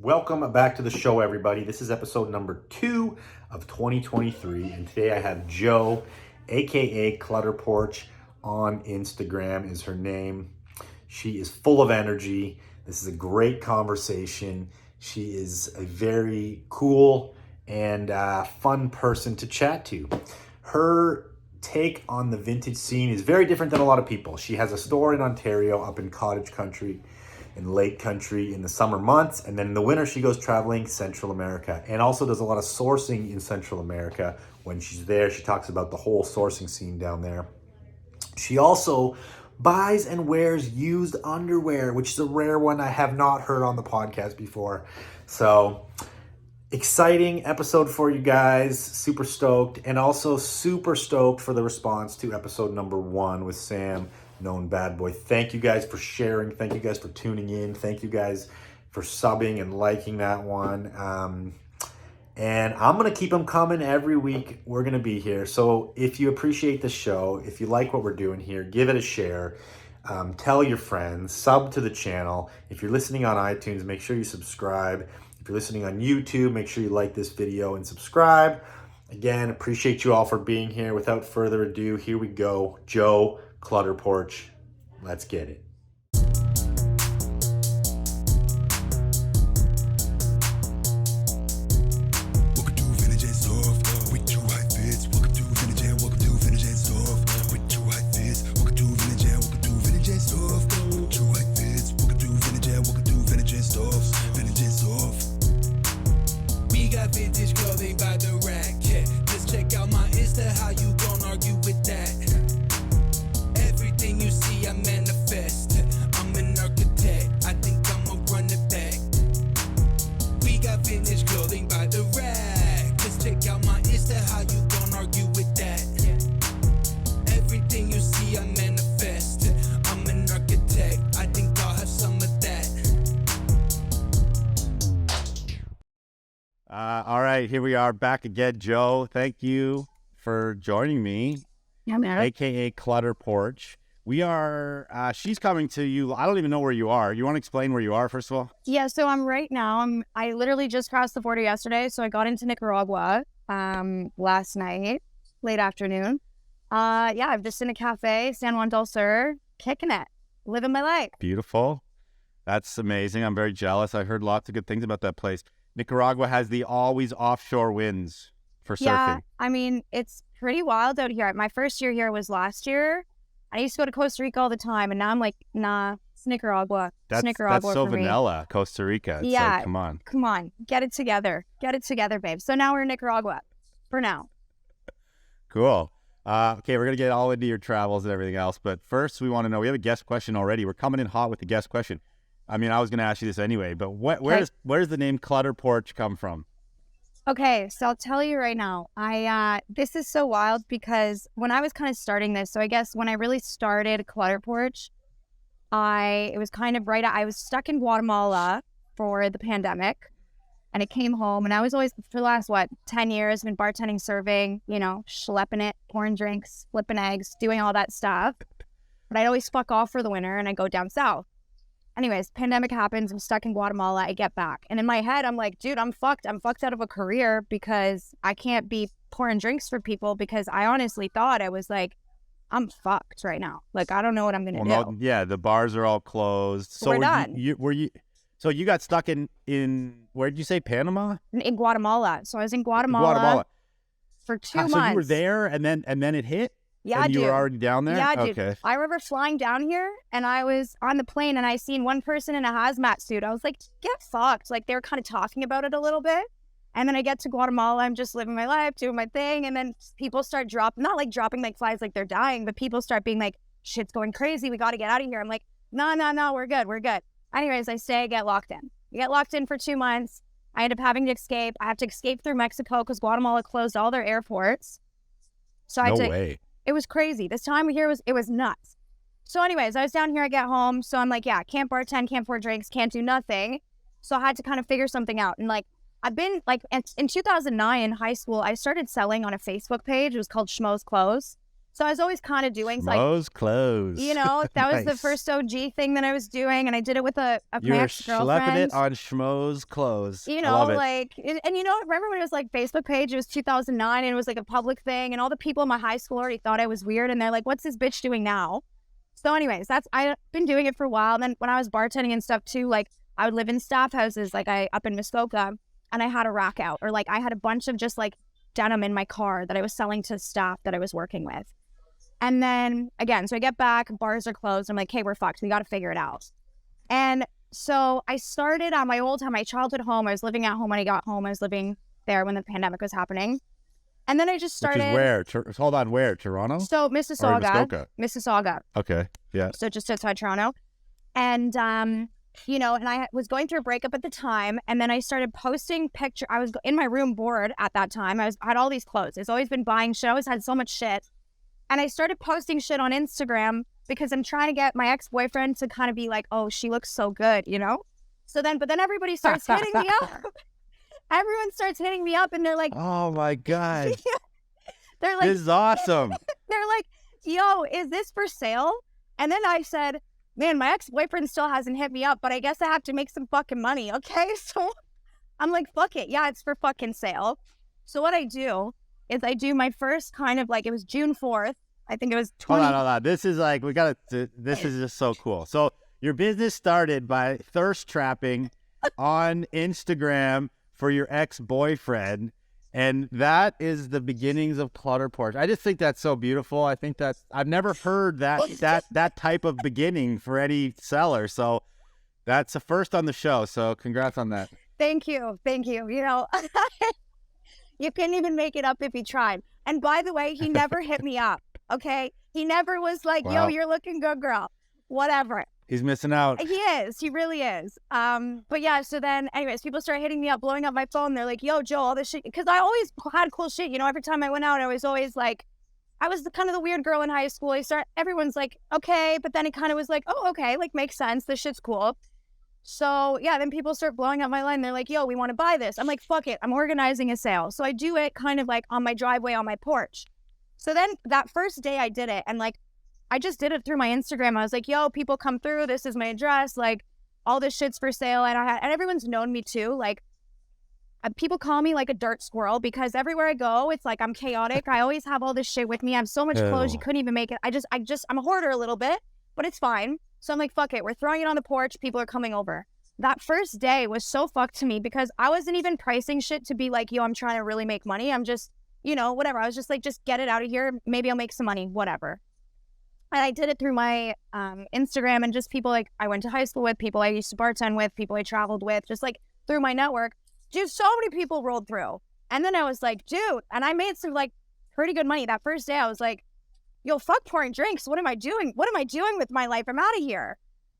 Welcome back to the show, everybody. This is episode number 2 of 2023, and today I have Joe, aka Clutter Porch, on Instagram is her name. She is full of energy. This is a great conversation. She is a very cool and fun person to chat to. Her take on the vintage scene is very different than a lot of people. She has a store in Ontario up in cottage country, in lake country in the summer months, and then in the winter she goes traveling Central America and also does a lot of sourcing in Central America. When she's there, she talks about the whole sourcing scene down there. She also buys and wears used underwear, which is a rare one I have not heard on the podcast before. So exciting episode for you guys. Super stoked, and also super stoked for the response to episode number 1 with Sam, known bad boy. Thank you guys for sharing. Thank you guys for tuning in. Thank you guys for subbing and liking that one. And I'm going to keep them coming every week. We're going to be here. So if you appreciate the show, if you like what we're doing here, give it a share. Tell your friends, sub to the channel. If you're listening on iTunes, make sure you subscribe. If you're listening on YouTube, make sure you like this video and subscribe. Again, appreciate you all for being here. Without further ado, here we go. Joe, Clutter Porch. Let's get it. We got vintage clothing by the rack. Yeah, just check out my Insta. How you gon' argue with that? Everything you see, I manifest. I'm an architect. I think I'ma run it back. We got vintage clothing by the rack. Just check out my Insta. How you gon' argue with that? Everything you see, I manifest. I'm an architect. I think I'll have some of that. All right, here we are back again, Joe. Thank you for joining me, Yeah, man. aka Clutter Porch. We are, she's coming to you. I don't even know where you are. You want to explain where you are, first of all? Yeah, so I literally just crossed the border yesterday, so I got into Nicaragua last night, late afternoon. I'm just in a cafe, San Juan del Sur, kicking it, living my life. Beautiful. That's amazing. I'm very jealous. I heard lots of good things about that place. Nicaragua has the always offshore winds for Yeah, surfing. I mean, it's pretty wild out here. My first year here was last year. I used to go to Costa Rica all the time, and now I'm like, nah, it's Nicaragua. That's Nicaragua so for me. vanilla, Costa Rica. It's Yeah. like, come on. Come on, get it together, babe. So now we're in Nicaragua, for now. Cool. Okay, we're going to get all into your travels and everything else. But first, we want to know, we have a guest question already. We're coming in hot with the guest question. I mean, I was going to ask you this anyway, but where does the name Clutter Porch come from? Okay, so I'll tell you right now. This is so wild because when I was kind of starting this, so I guess when I really started Clutter Porch, it was kind of I was stuck in Guatemala for the pandemic, and I came home, and I was always, for the last, 10 years, been bartending, serving, schlepping it, pouring drinks, flipping eggs, doing all that stuff. But I'd always fuck off for the winter, and I'd go down south. Anyways, pandemic happens. I'm stuck in Guatemala. I get back. And in my head, I'm like, dude, I'm fucked. I'm fucked out of a career because I can't be pouring drinks for people, because I honestly thought I was like, I'm fucked right now. Like, I don't know what I'm going to do. No, yeah, the bars are all closed. So We're done. So you got stuck in where did you say, Panama? In Guatemala. So I was in Guatemala for 2 months. So you were there and then it hit? Yeah, and you dude. were already down there? Yeah, dude. Okay. I remember flying down here, and I was on the plane, and I seen one person in a hazmat suit. I was like, get fucked. Like, they were kind of talking about it a little bit. And then I get to Guatemala. I'm just living my life, doing my thing. And then people start not like dropping like flies like they're dying, but people start being like, shit's going crazy. We got to get out of here. I'm like, no, we're good. Anyways, I stay, get locked in. I get locked in for 2 months. I end up having to escape. I have to escape through Mexico because Guatemala closed all their airports. So No way. It was crazy. This time here it was nuts. So anyways, I was down here, I get home. So I'm like, yeah, can't bartend, can't pour drinks, can't do nothing. So I had to kind of figure something out. And like, I've been in 2009 in high school, I started selling on a Facebook page. It was called Schmo's Clothes. So I was always kind of doing like, Schmoes clothes. you know, that was the Nice. first OG thing that I was doing, and I did it with my You're schlepping ex-girlfriend. it on Schmoes clothes. You I know, love it. like, and you know, remember when it was like Facebook page? It was 2009, and it was like a public thing, and all the people in my high school already thought I was weird, and they're like, "What's this bitch doing now?" So, anyways, I've been doing it for a while. And then when I was bartending and stuff too, like I would live in staff houses, like up in Muskoka, and I had a rack out, or like I had a bunch of just like denim in my car that I was selling to staff that I was working with. And then again, so I get back, bars are closed. I'm like, hey, we're fucked. We got to figure it out. And so I started on my childhood home. I was living at home when I got home. I was living there when the pandemic was happening. And then I just started. Which is where? Hold on, where? Toronto? So Mississauga. Muskoka? Mississauga. Okay, yeah. So just outside Toronto. And, you know, and I was going through a breakup at the time. And then I started posting pictures. I was in my room bored at that time. I had all these clothes. I've always been buying shit. I always had so much shit. And I started posting shit on Instagram because I'm trying to get my ex-boyfriend to kind of be like, oh, she looks so good, you know? But then everybody starts hitting me up. Everyone starts hitting me up and they're like, Oh my God. they're like, This is awesome. they're like, yo, is this for sale? And then I said, man, my ex-boyfriend still hasn't hit me up, but I guess I have to make some fucking money, okay? So I'm like, fuck it. Yeah, it's for fucking sale. So what I do is I do my first kind of like, it was June 4th. I think it was 20. Hold on. This is like, this is just so cool. So your business started by thirst trapping on Instagram for your ex-boyfriend. And that is the beginnings of Clutter Porch. I just think that's so beautiful. I think I've never heard that type of beginning for any seller. So that's a first on the show. So congrats on that. Thank you. You know, you couldn't even make it up if you tried. And by the way, he never hit me up. Okay. He never was like, Wow. yo, you're looking good, girl. Whatever. He's missing out. He is. He really is. But yeah, so then anyways, people started hitting me up, blowing up my phone. They're like, yo, Joe, all this shit. Because I always had cool shit. You know, every time I went out, I was always like, I was kind of the weird girl in high school. Everyone's like, okay. But then it kind of was like, oh, okay. Like, makes sense. This shit's cool. So yeah, then people start blowing up my line. They're like, yo, we want to buy this. I'm like, fuck it. I'm organizing a sale. So I do it kind of like on my driveway, on my porch. So then that first day I did it, and like, I just did it through my Instagram. I was like, yo, people come through. This is my address. Like, all this shit's for sale. And everyone's known me too. Like, people call me like a dirt squirrel because everywhere I go, it's like I'm chaotic. I always have all this shit with me. I have so much clothes, you couldn't even make it. I'm a hoarder a little bit, but it's fine. So I'm like, fuck it. We're throwing it on the porch. People are coming over. That first day was so fucked to me because I wasn't even pricing shit to be like, yo, I'm trying to really make money. I'm just, you know, whatever. I was just like, just get it out of here. Maybe I'll make some money, whatever. And I did it through my Instagram and just people like I went to high school with, people I used to bartend with, people I traveled with, just like through my network. Dude, so many people rolled through. And then I was like, dude, and I made some like pretty good money. That first day I was like, yo, fuck pouring drinks. What am I doing? What am I doing with my life? I'm out of here.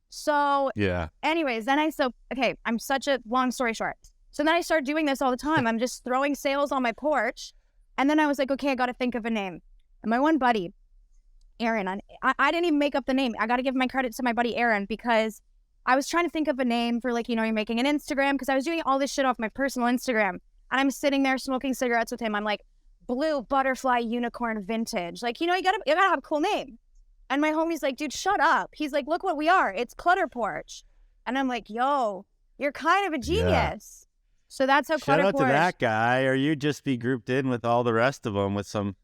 So Yeah. anyways, then I'm such a long story short. So then I started doing this all the time. I'm just throwing sales on my porch. And then I was like, okay, I got to think of a name. And my one buddy, Aaron, I didn't even make up the name. I got to give my credit to my buddy Aaron because I was trying to think of a name for like, you know, you're making an Instagram because I was doing all this shit off my personal Instagram. And I'm sitting there smoking cigarettes with him. I'm like, Blue Butterfly Unicorn Vintage. Like, you know, you gotta have a cool name. And my homie's like, dude, shut up. He's like, look what we are. It's Clutter Porch. And I'm like, yo, you're kind of a genius. Yeah. So that's how Shout Clutter out Porch. to that guy, or you just be grouped in with all the rest of them with some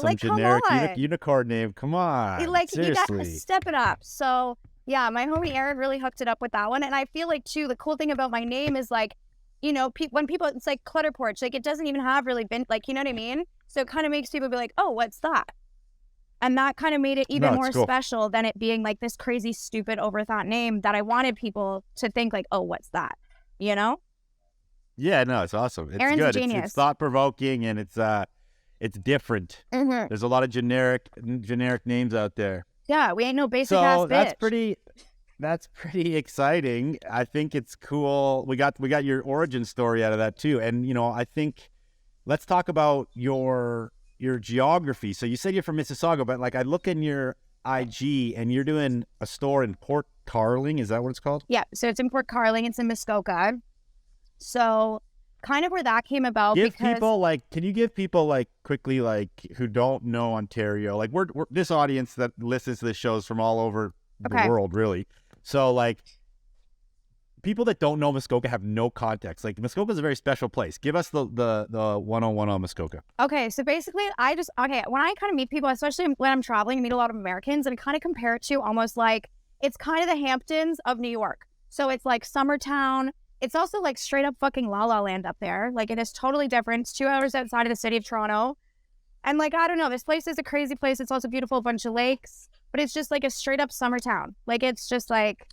like, generic come on. unicorn name. Come on, Like, seriously. you gotta step it up. So yeah, my homie Aaron really hooked it up with that one. And I feel like too, the cool thing about my name is like, you know, when people, it's like Clutter Porch, like it doesn't even have really been like, you know what I mean? So it kind of makes people be like, oh, what's that? And that kind of made it even more cool. special than it being like this crazy, stupid, overthought name that I wanted people to think like, oh, what's that? You know? Yeah, no, it's awesome. It's Aaron's a good. genius. It's thought provoking and it's different. Mm-hmm. There's a lot of generic names out there. Yeah, we ain't no basic ass So bitch. that's pretty exciting. I think it's cool. We got your origin story out of that too. And you know, I think let's talk about your geography. So you said you're from Mississauga, but like I look in your IG and you're doing a store in Port Carling. Is that what it's called? Yeah, so it's in Port Carling. It's in Muskoka. So kind of where that came about. Give because people like, can you give people like quickly, like who don't know Ontario, like we're this audience that listens to this show is from all over the Okay. world, really. So like people that don't know Muskoka have no context. Like Muskoka is a very special place. Give us the 101 on Muskoka. Okay, so basically, when I kind of meet people, especially when I'm traveling, I meet a lot of Americans, and I kind of compare it to almost like it's kind of the Hamptons of New York. So it's like Summertown. It's also like straight up fucking La La Land up there. Like it is totally different. It's 2 hours outside of the city of Toronto. And like, I don't know, this place is a crazy place. It's also beautiful, a bunch of lakes, but it's just like a straight up summer town. Like it's just like,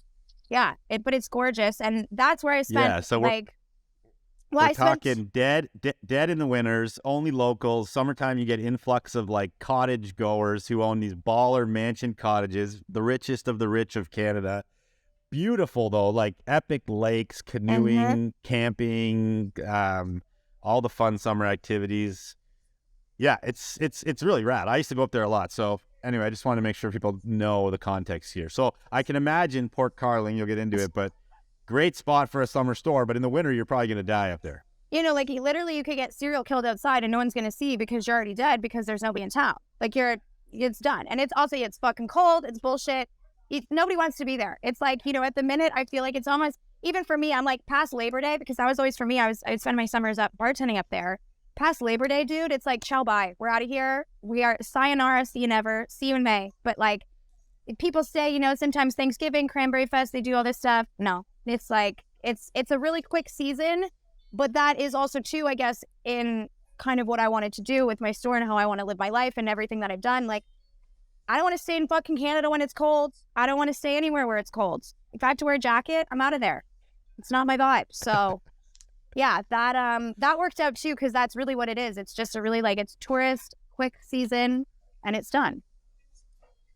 yeah, but it's gorgeous. And that's where I spent we're talking dead in the winters, only locals. Summertime, you get influx of like cottage goers who own these baller mansion cottages, the richest of the rich of Canada. Beautiful though, like epic lakes, canoeing, camping, all the fun summer activities. Yeah, it's really rad. I used to go up there a lot. So anyway, I just wanted to make sure people know the context here. So I can imagine Port Carling, you'll get into it, but great spot for a summer store. But in the winter, you're probably going to die up there. You know, like literally you could get serial killed outside and no one's going to see you because you're already dead because there's nobody in town. Like it's done. And it's fucking cold. It's bullshit. Nobody wants to be there. It's like, you know, at the minute, I feel like it's almost, even for me, I'm like past Labor Day, because that was always for me. I'd spend my summers up bartending up there. Past Labor Day, dude, it's like, ciao, bye. We're out of here. We are sayonara, see you never, see you in May. But like, people say, you know, sometimes Thanksgiving, Cranberry Fest, they do all this stuff. No, it's like, it's a really quick season, but that is also too, I guess, in kind of what I wanted to do with my store and how I want to live my life and everything that I've done. Like, I don't want to stay in fucking Canada when it's cold. I don't want to stay anywhere where it's cold. If I have to wear a jacket, I'm out of there. It's not my vibe. So yeah, that worked out too, because that's really what it is. It's just a really like, it's tourist, quick season, and it's done.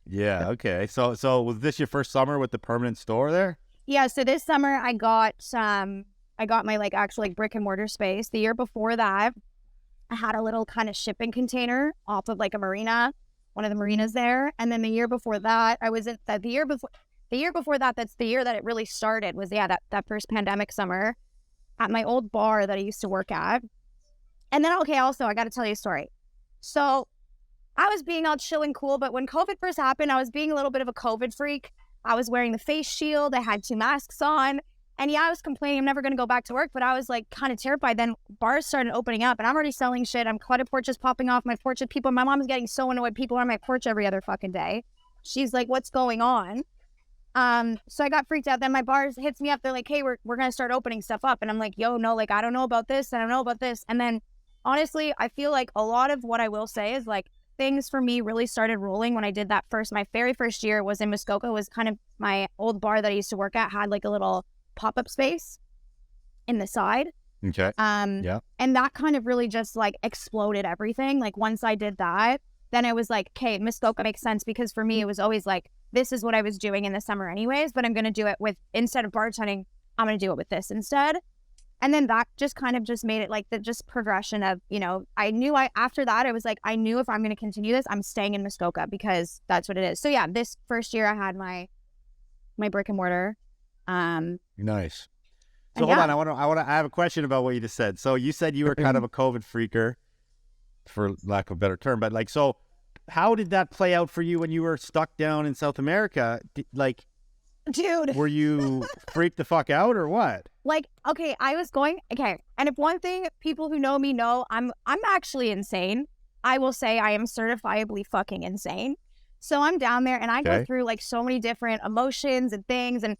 Yeah, okay. So was this your first summer with the permanent store there? Yeah, so this summer I got my like actual like brick and mortar space. The year before that, I had a little kind of shipping container off of like a marina, one of the marinas there. And then the year before that, the year before that, that's the year that it really started, was that first pandemic summer at my old bar that I used to work at. And then, okay, also I got to tell you a story. So I was being all chill and cool, but when COVID first happened, I was being a little bit of a COVID freak. I was wearing the face shield. I had 2 masks on. And yeah, I was complaining I'm never going to go back to work, but I was like kind of terrified. Then bars started opening up and I'm already selling shit. I'm clutter porches popping off my porch with people. My mom's getting so annoyed. People are on my porch every other fucking day. She's like, what's going on? So I got freaked out. Then my bar hits me up. They're like, hey, we're going to start opening stuff up. And I'm like, yo, no, like, I don't know about this. I don't know about this. And then honestly, I feel like a lot of what I will say is like things for me really started rolling when I did that my very first year was in Muskoka. Was kind of my old bar that I used to work at had like a little pop-up space in the side. Okay. Yeah. And that kind of really just like exploded everything. Like once I did that, then it was like, okay, Muskoka makes sense, because for me, it was always like, this is what I was doing in the summer anyways, but I'm going to do it with, instead of bartending, I'm going to do it with this instead. And then that just kind of just made it like the just progression of, you know, after that, I was like, I knew if I'm going to continue this, I'm staying in Muskoka because that's what it is. So yeah, this first year I had my brick and mortar. Nice. So hold on, I have a question about what you just said. So you said you were kind of a COVID freaker, for lack of a better term, but like, so how did that play out for you when you were stuck down in South America? Dude, were you freaked the fuck out or what? Like, okay, and if one thing people who know me know, I'm actually insane. I will say I am certifiably fucking insane. So I'm down there and I go through like so many different emotions and things. And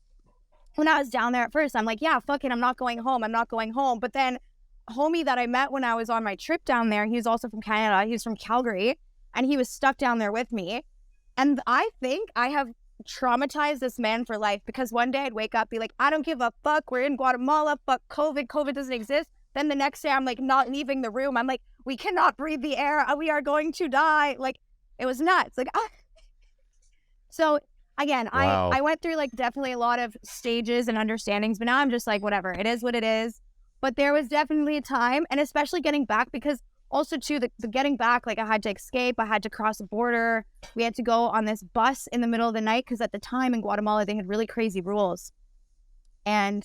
when I was down there at first, I'm like, yeah, fuck it, I'm not going home. But then homie that I met when I was on my trip down there, he was also from Canada. He was from Calgary and he was stuck down there with me. And I think I have traumatized this man for life, because one day I'd wake up, be like, I don't give a fuck. We're in Guatemala. Fuck COVID. COVID doesn't exist. Then the next day I'm like not leaving the room. I'm like, we cannot breathe the air. We are going to die. Like, it was nuts. Like, So again, wow. I went through like definitely a lot of stages and understandings, but now I'm just like, whatever, it is what it is. But there was definitely a time, and especially getting back, because also too, the getting back, like I had to escape, I had to cross a border. We had to go on this bus in the middle of the night, because at the time in Guatemala, they had really crazy rules. And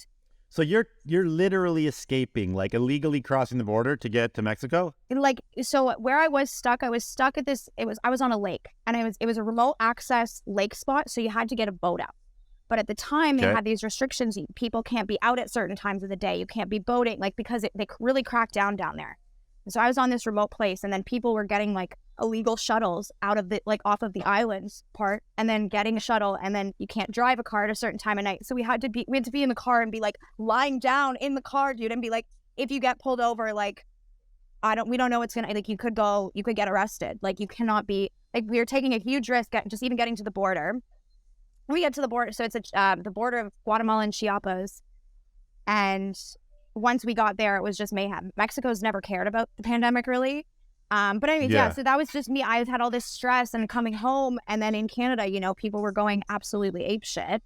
So you're literally escaping, like illegally crossing the border to get to Mexico? Like, so where I was stuck at this, I was on a lake, and it was a remote access lake spot. So you had to get a boat out. But at the time they Okay. had these restrictions. People can't be out at certain times of the day. You can't be boating, like, because they really cracked down there. And so I was on this remote place, and then people were getting like illegal shuttles out of the, like, off of the islands part, and then getting a shuttle, and then you can't drive a car at a certain time of night. So we had to be in the car and be like lying down in the car, dude, and be like, if you get pulled over, like, we don't know what's gonna, like, you could get arrested. Like, you cannot be, like, we were taking a huge risk just even getting to the border. We get to the border, so it's the border of Guatemala and Chiapas, and once we got there, it was just mayhem. Mexico's never cared about the pandemic, really. But anyways, yeah, so that was just me. I had all this stress and coming home, and then in Canada, you know, people were going absolutely apeshit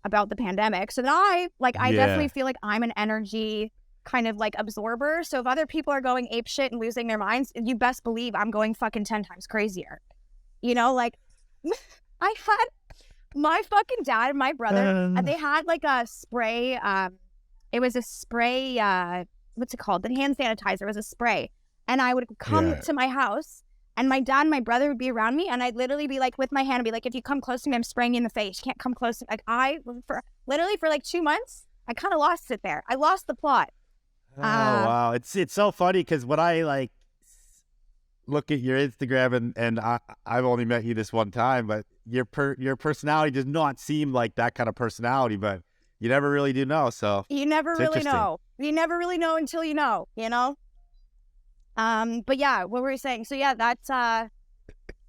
about the pandemic. So then I definitely feel like I'm an energy kind of like absorber. So if other people are going apeshit and losing their minds, you best believe I'm going fucking 10 times crazier. You know, like, I had my fucking dad and my brother, they had like a spray, it was a spray, what's it called? The hand sanitizer was a spray. And I would come to my house, and my dad and my brother would be around me, and I'd literally be like, with my hand, and be like, if you come close to me, I'm spraying you in the face. You can't come close to me. Like, for like 2 months, I kind of lost it there. I lost the plot. Oh, wow. It's so funny because when I like look at your Instagram, and I've only met you this one time, but your personality does not seem like that kind of personality, but you never really do know. So you never really know. You never really know until you know, you know? But yeah, what were you saying? So yeah, that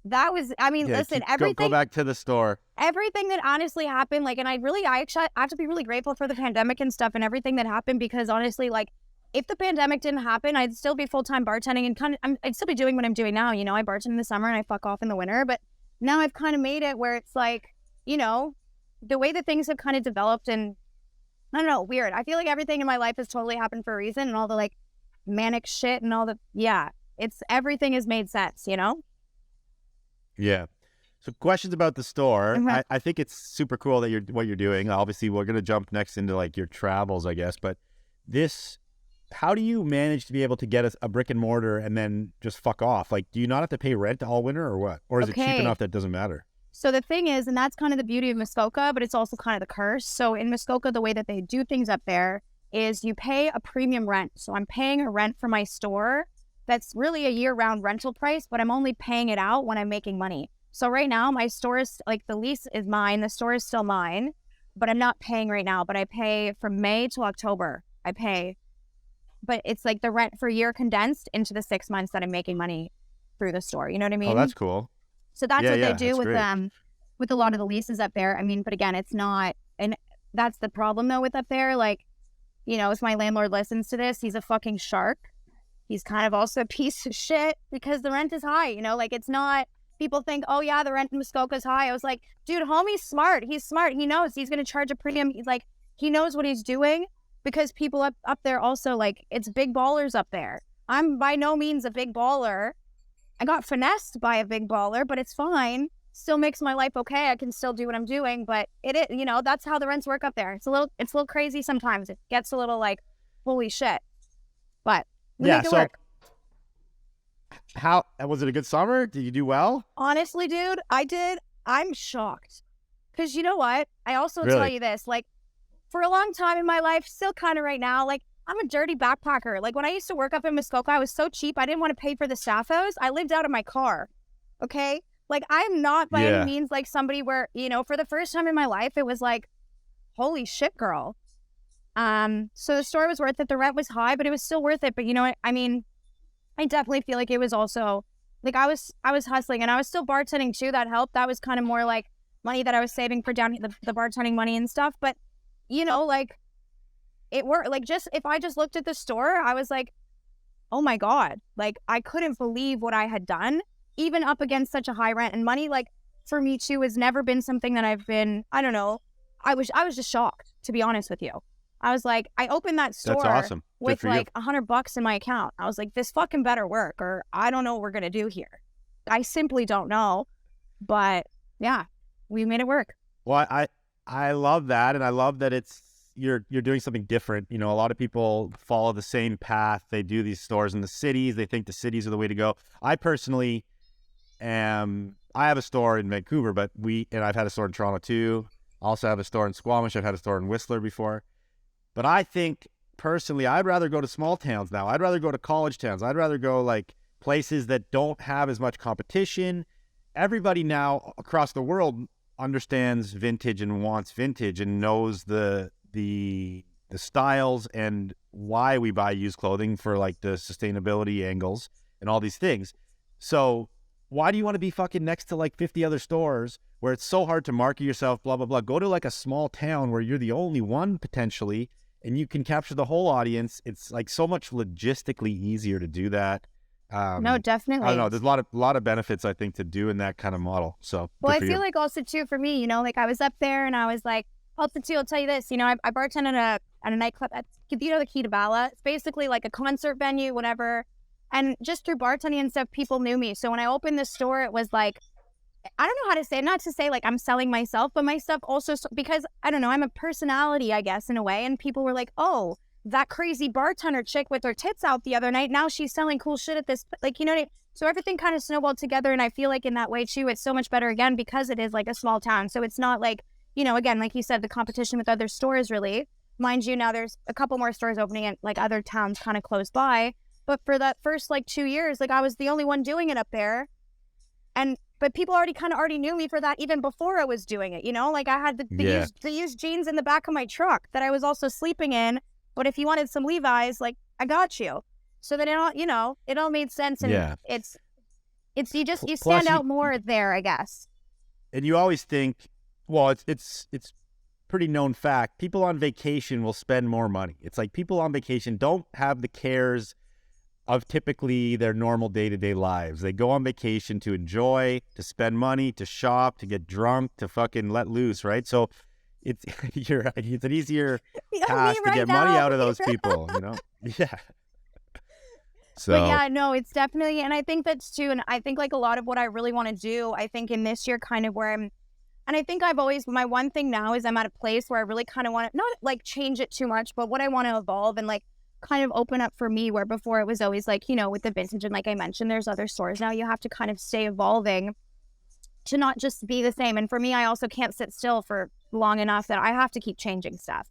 was, I mean, listen, everything. Go back to the store. Everything that honestly happened, like, and I actually have to be really grateful for the pandemic and stuff and everything that happened, because honestly, like, if the pandemic didn't happen, I'd still be full-time bartending and I'd still be doing what I'm doing now. You know, I bartend in the summer and I fuck off in the winter, but now I've kind of made it where it's like, you know, the way that things have kind of developed, and I don't know, weird. I feel like everything in my life has totally happened for a reason, and all the like manic shit and all the, everything has made sense, you know? Yeah. So questions about the store. Mm-hmm. I think it's super cool that what you're doing. Obviously, we're going to jump next into like your travels, I guess, but how do you manage to be able to get a brick and mortar and then just fuck off? Like, do you not have to pay rent all winter or what? Or is it cheap enough that it doesn't matter? So the thing is, and that's kind of the beauty of Muskoka, but it's also kind of the curse. So in Muskoka, the way that they do things up there is you pay a premium rent. So I'm paying a rent for my store that's really a year-round rental price, but I'm only paying it out when I'm making money. So right now, my store is, like, the lease is mine, the store is still mine, but I'm not paying right now. But I pay from May to October. But it's like the rent for a year condensed into the 6 months that I'm making money through the store. You know what I mean? Oh, that's cool. So that's what they do with with a lot of the leases up there. I mean, but again, it's not, and that's the problem though with up there. Like, you know, if my landlord listens to this, he's a fucking shark. He's kind of also a piece of shit because the rent is high, you know, like, it's not, people think, oh yeah, the rent in Muskoka is high. I was like, dude, homie's smart. He's smart. He knows he's going to charge a premium. He's like, he knows what he's doing, because people up there also, like, it's big ballers up there. I'm by no means a big baller. I got finessed by a big baller, but it's fine. Still makes my life okay. I can still do what I'm doing, but it is, you know, that's how the rents work up there. It's a little crazy sometimes. It gets a little like, holy shit. But we make it work. How was it? A good summer? Did you do well? Honestly, dude, I did. I'm shocked. Because you know what? I also tell you this, like, for a long time in my life, still kind of right now, like, I'm a dirty backpacker. Like, when I used to work up in Muskoka, I was so cheap. I didn't want to pay for the staff house. I lived out of my car. Okay? Like, I'm not by any means like somebody where, you know, for the first time in my life, it was like, holy shit, girl. So the store was worth it. The rent was high, but it was still worth it. But you know what? I mean, I definitely feel like it was also, like, I was hustling, and I was still bartending too. That helped. That was kind of more like money that I was saving for down the bartending money and stuff. But, you know, like, it worked. Like, just, if I just looked at the store, I was like, oh my God, like, I couldn't believe what I had done, even up against such a high rent. And money, like, for me too, has never been something that I've been, I don't know. I was just shocked, to be honest with you. I was like, I opened that store with like $100 in my account. I was like, this fucking better work, or I don't know what we're going to do here. I simply don't know. But yeah, we made it work. Well, I love that. And I love that it's you're doing something different. You know, a lot of people follow the same path. They do these stores in the cities. They think the cities are the way to go. I personally I have a store in Vancouver, but I've had a store in Toronto too. I also have a store in Squamish. I've had a store in Whistler before. But I think personally, I'd rather go to small towns now. I'd rather go to college towns. I'd rather go like places that don't have as much competition. Everybody now across the world understands vintage and wants vintage and knows the styles and why we buy used clothing for like the sustainability angles and all these things. So why do you want to be fucking next to like 50 other stores where it's so hard to market yourself, blah, blah, blah? Go to like a small town where you're the only one potentially and you can capture the whole audience. It's like so much logistically easier to do that. No, definitely. I don't know. There's a lot of benefits, I think, to doing that kind of model. So, well, I feel like also too for me, you know, like I was up there and I was like, also too, I'll tell you this, you know, I bartended at a nightclub at, you know, the Key to Bala. It's basically like a concert venue, whatever. And just through bartending and stuff, people knew me. So when I opened the store, it was like, I don't know how to say it, not to say like I'm selling myself, but my stuff also, because I don't know, I'm a personality, I guess, in a way. And people were like, oh, that crazy bartender chick with her tits out the other night, now she's selling cool shit at this, like, you know what I mean? So everything kind of snowballed together. And I feel like in that way too, it's so much better again, because it is like a small town. So it's not like, you know, again, like you said, the competition with other stores really, mind you, now there's a couple more stores opening at like other towns kind of close by. But for that first like 2 years, like I was the only one doing it up there. But people already knew me for that even before I was doing it, you know? Like I had the used jeans in the back of my truck that I was also sleeping in. But if you wanted some Levi's, like I got you. So then it all, you know, it all made sense. And it's you stand out more there, I guess. And you always think, well, it's pretty known fact. People on vacation will spend more money. It's like people on vacation don't have the cares of typically their normal day-to-day lives. They go on vacation to enjoy, to spend money, to shop, to get drunk, to fucking let loose, right? So it's an easier task to get money out of those people, you know? Yeah. So, but yeah, no, it's definitely, and I think that's too, and I think like a lot of what I really want to do, I think in this year kind of where I'm, and I think I've always, my one thing now is I'm at a place where I really kind of want to, not like change it too much, but what I want to evolve and like kind of open up for me, where before it was always like, you know, with the vintage and like I mentioned, there's other stores now, you have to kind of stay evolving to not just be the same. And for me, I also can't sit still for long enough that I have to keep changing stuff.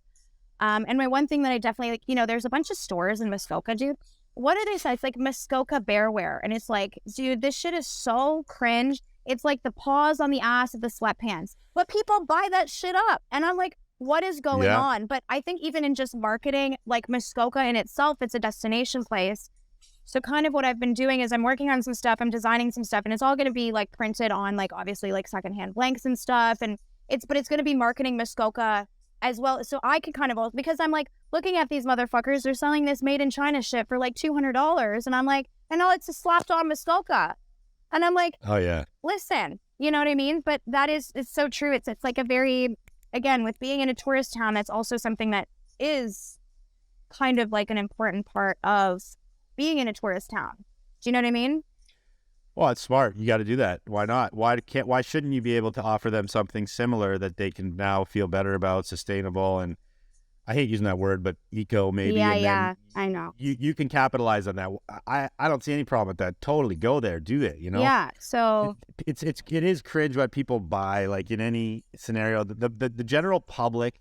And my one thing that I definitely like, you know, there's a bunch of stores in Muskoka, dude. What do they say? It's like Muskoka Bearwear. And it's like, dude, this shit is so cringe. It's like the paws on the ass of the sweatpants. But people buy that shit up. And I'm like, what is going on? But I think even in just marketing, like Muskoka in itself, it's a destination place. So kind of what I've been doing is I'm working on some stuff. I'm designing some stuff. And it's all going to be like printed on like obviously like secondhand blanks and stuff. And it's going to be marketing Muskoka as well. So I could kind of, because I'm like looking at these motherfuckers, they're selling this made in China shit for like $200. And I'm like, and all it's just slapped on Muskoka. And I'm like, oh yeah, listen, you know what I mean? But it's so true. It's like a very, again, with being in a tourist town, that's also something that is kind of like an important part of being in a tourist town. Do you know what I mean? Well, it's smart. You got to do that. Why not? Why shouldn't you be able to offer them something similar that they can now feel better about, sustainable, and I hate using that word, but eco maybe. Yeah, I know. You can capitalize on that. I don't see any problem with that. Totally go there, do it. You know. Yeah. So it is cringe what people buy. Like in any scenario, the general public,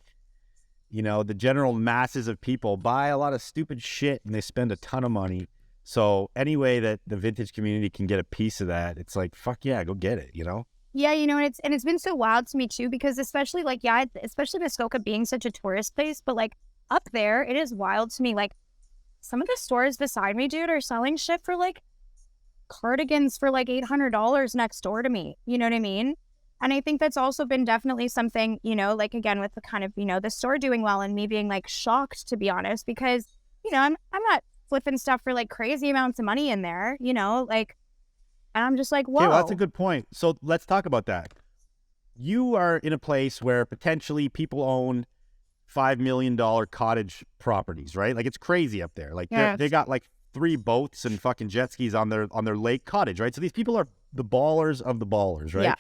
you know, the general masses of people buy a lot of stupid shit and they spend a ton of money. So any way that the vintage community can get a piece of that, it's like, fuck yeah, go get it, you know? Yeah, you know, and it's been so wild to me too, because especially like, yeah, especially Muskoka being such a tourist place, but like up there, it is wild to me. Like some of the stores beside me, dude, are selling shit for like cardigans for like $800 next door to me. You know what I mean? And I think that's also been definitely something, you know, like again, with the kind of, you know, the store doing well and me being like shocked, to be honest, because, you know, I'm not flipping stuff for like crazy amounts of money in there, you know, like, and I'm just like, whoa. Okay, well, that's a good point. So let's talk about that. You are in a place where potentially people own $5 million cottage properties, right? Like it's crazy up there. Like they got like 3 boats and fucking jet skis on their lake cottage, right? So these people are the ballers of the ballers, right? Yeah.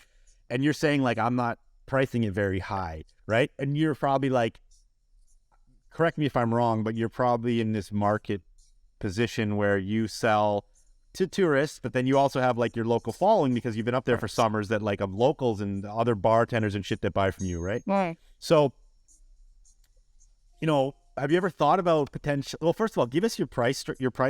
And you're saying like, I'm not pricing it very high, right? And you're probably like, correct me if I'm wrong, but you're probably in this market position where you sell to tourists, but then you also have like your local following because you've been up there for summers that like of locals and other bartenders and shit that buy from you, right? Right. So, have you ever thought about potential? Well, first of all, give us your price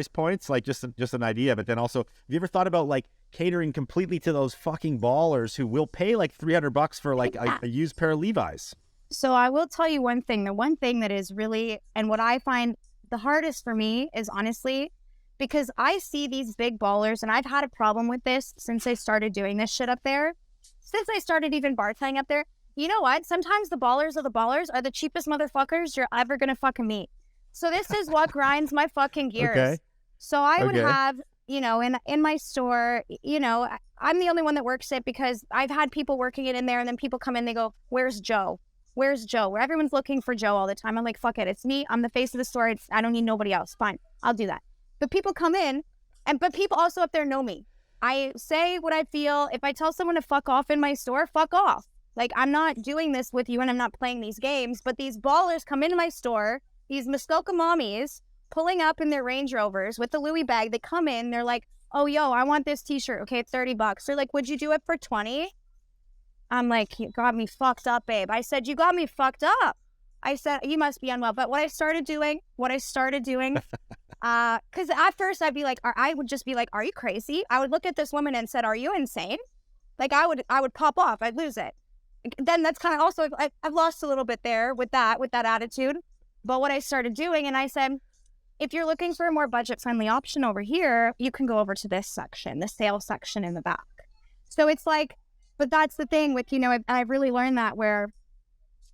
points, like just an idea. But then also, have you ever thought about like catering completely to those fucking ballers who will pay like $300 for like a used pair of Levi's? So I will tell you one thing. The one thing that is really, and what I find the hardest for me is honestly, because I see these big ballers, and I've had a problem with this since I started doing this shit up there, since I started even bartending up there. You know what? Sometimes the ballers of the ballers are the cheapest motherfuckers you're ever going to fucking meet. So this is what grinds my fucking gears. Okay. So I would have, in my store, I'm the only one that works it because I've had people working it in there, and then people come in, they go, where's Joe? Where's Joe? Where everyone's looking for Joe all the time. I'm like, fuck it. It's me. I'm the face of the store. I don't need nobody else. Fine. I'll do that. But people come in, but people also up there know me. I say what I feel. If I tell someone to fuck off in my store, fuck off. Like, I'm not doing this with you, and I'm not playing these games, but these ballers come into my store, these Muskoka mommies pulling up in their Range Rovers with the Louis bag. They come in, they're like, oh, yo, I want this t-shirt. Okay, it's $30. They're like, would you do it for 20? I'm like, you got me fucked up, babe. I said, you got me fucked up. I said, you must be unwell. But what I started doing, because at first I would just be like, are you crazy? I would look at this woman and said, are you insane? Like, I would pop off. I'd lose it. Then that's kind of also, I've lost a little bit there with that attitude. But what I started doing, and I said, if you're looking for a more budget-friendly option over here, you can go over to this section, the sales section in the back. So it's like, but that's the thing with, I've really learned that where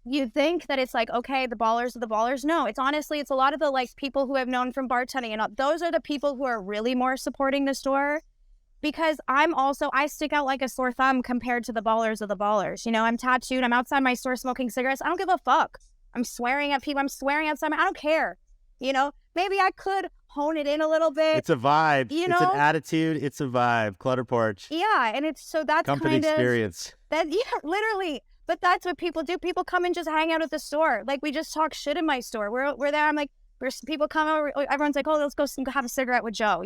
you think that it's like, okay, the ballers are the ballers. No, it's honestly, it's a lot of the like people who I've known from bartending, and those are the people who are really more supporting the store. Because I stick out like a sore thumb compared to the ballers of the ballers. I'm tattooed. I'm outside my store smoking cigarettes. I don't give a fuck. I'm swearing at people. I'm swearing outside. I don't care. Maybe I could hone it in a little bit. It's a vibe. It's an attitude. It's a vibe. Clutter Porch. Yeah. And that's company experience. Literally. But that's what people do. People come and just hang out at the store. Like, we just talk shit in my store. We're there. I'm like, people come over. Everyone's like, oh, let's go have a cigarette with Joe.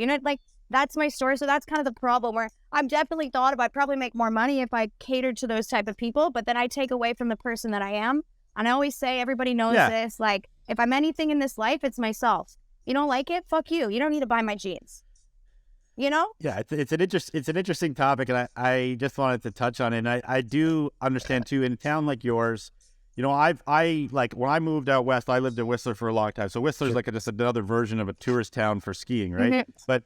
That's my store. So that's kind of the problem where I've definitely thought I'd probably make more money if I catered to those type of people, but then I take away from the person that I am. And I always say, everybody knows this, like, if I'm anything in this life, it's myself. You don't like it? Fuck you. You don't need to buy my jeans. Yeah, it's an interesting topic, and I just wanted to touch on it. And I do understand too, in a town like yours, I like when I moved out west, I lived in Whistler for a long time. So Whistler's like just another version of a tourist town for skiing, right? Mm-hmm. But